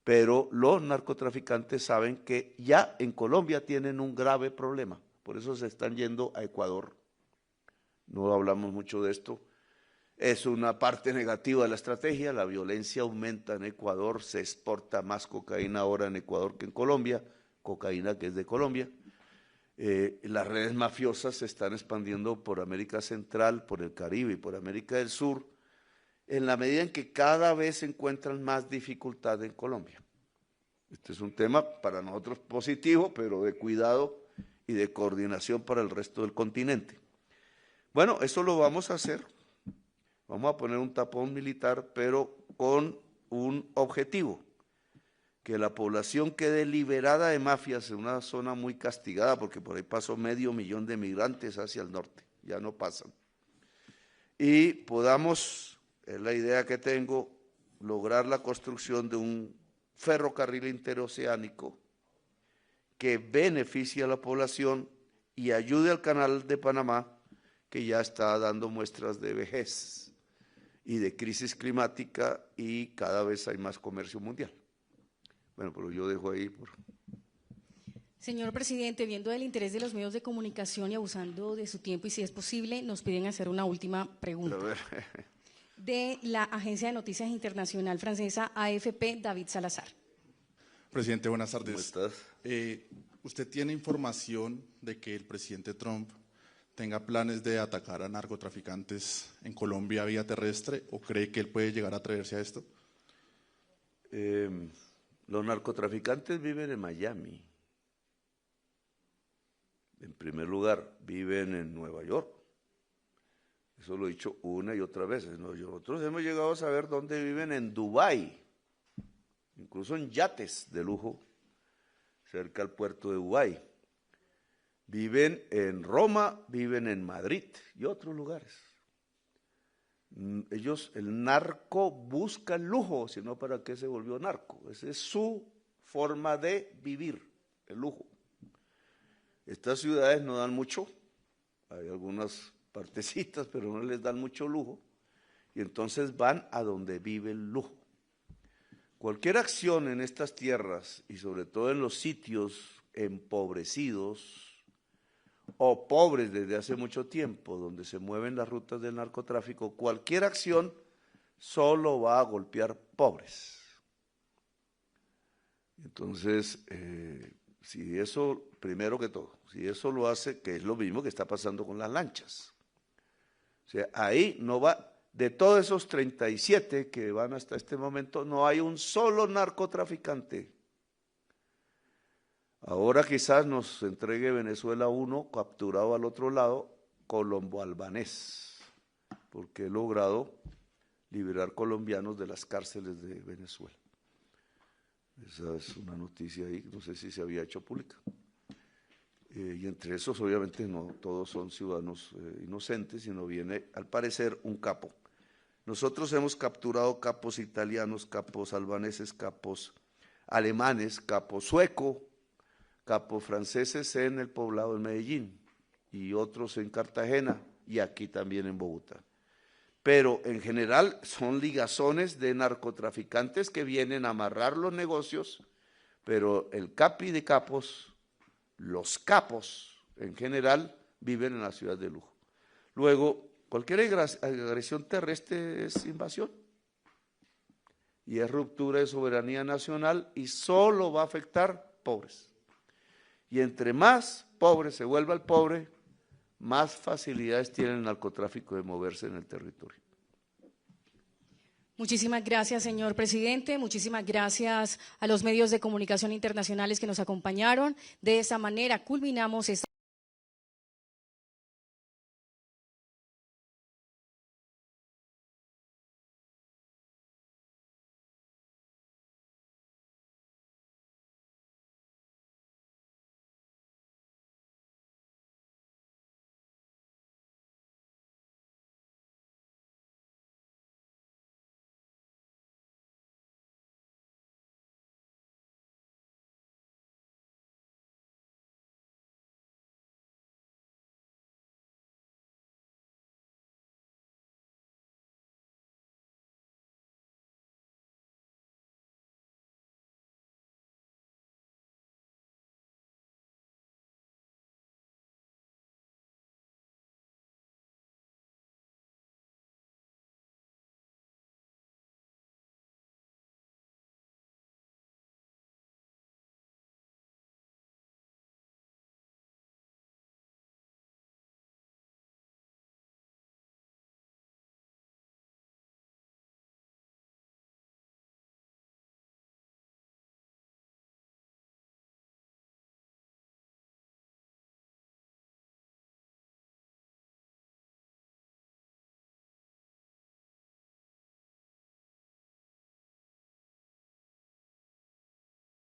pero los narcotraficantes saben que ya en Colombia tienen un grave problema, por eso se están yendo a Ecuador. No hablamos mucho de esto. Es una parte negativa de la estrategia, la violencia aumenta en Ecuador, se exporta más cocaína ahora en Ecuador que en Colombia, cocaína que es de Colombia. Las redes mafiosas se están expandiendo por América Central, por el Caribe y por América del Sur, en la medida en que cada vez se encuentran más dificultades en Colombia. Este es un tema para nosotros positivo, pero de cuidado y de coordinación para el resto del continente. Bueno, eso lo vamos a hacer. Vamos a poner un tapón militar, pero con un objetivo: que la población quede liberada de mafias en una zona muy castigada, porque por ahí pasó 500.000 de migrantes hacia el norte, ya no pasan. Y podamos, es la idea que tengo, lograr la construcción de un ferrocarril interoceánico que beneficie a la población y ayude al Canal de Panamá, que ya está dando muestras de vejez y de crisis climática, y cada vez hay más comercio mundial. Bueno, pero yo dejo ahí por... Señor presidente, viendo el interés de los medios de comunicación y abusando de su tiempo, y si es posible, nos piden hacer una última pregunta. A ver. De la agencia de noticias internacional francesa AFP, David Salazar. Presidente, buenas tardes. ¿Cómo estás? ¿Usted tiene información de que el presidente Trump tenga planes de atacar a narcotraficantes en Colombia vía terrestre, o cree que él puede llegar a atreverse a esto? Los narcotraficantes viven en Miami. En primer lugar, viven en Nueva York. Eso lo he dicho una y otra vez. Nosotros hemos llegado a saber dónde viven en Dubái, incluso en yates de lujo, cerca al puerto de Dubái. Viven en Roma, viven en Madrid y otros lugares. El narco busca el lujo, si no, ¿para qué se volvió narco? Esa es su forma de vivir, el lujo. Estas ciudades no dan mucho, hay algunas partecitas, pero no les dan mucho lujo, y entonces van a donde vive el lujo. Cualquier acción en estas tierras, y sobre todo en los sitios empobrecidos o pobres desde hace mucho tiempo, donde se mueven las rutas del narcotráfico, cualquier acción solo va a golpear pobres. Entonces, si eso, primero que todo, si eso lo hace, que es lo mismo que está pasando con las lanchas. O sea, ahí no va, de todos esos 37 que van hasta este momento, no hay un solo narcotraficante. Ahora quizás nos entregue Venezuela uno capturado al otro lado, colombo-albanés, porque he logrado liberar colombianos de las cárceles de Venezuela. Esa es una noticia ahí, no sé si se había hecho pública. Y entre esos, obviamente, no todos son ciudadanos inocentes, sino viene, al parecer, un capo. Nosotros hemos capturado capos italianos, capos albaneses, capos alemanes, capos suecos, capos franceses en el poblado de Medellín y otros en Cartagena y aquí también en Bogotá. Pero en general son ligazones de narcotraficantes que vienen a amarrar los negocios, pero el capi de capos, los capos en general viven en la ciudad de lujo. Luego, cualquier agresión terrestre es invasión y es ruptura de soberanía nacional y solo va a afectar pobres. Y entre más pobre se vuelva el pobre, más facilidades tiene el narcotráfico de moverse en el territorio. Muchísimas gracias, señor presidente. Muchísimas gracias a los medios de comunicación internacionales que nos acompañaron. De esa manera culminamos esta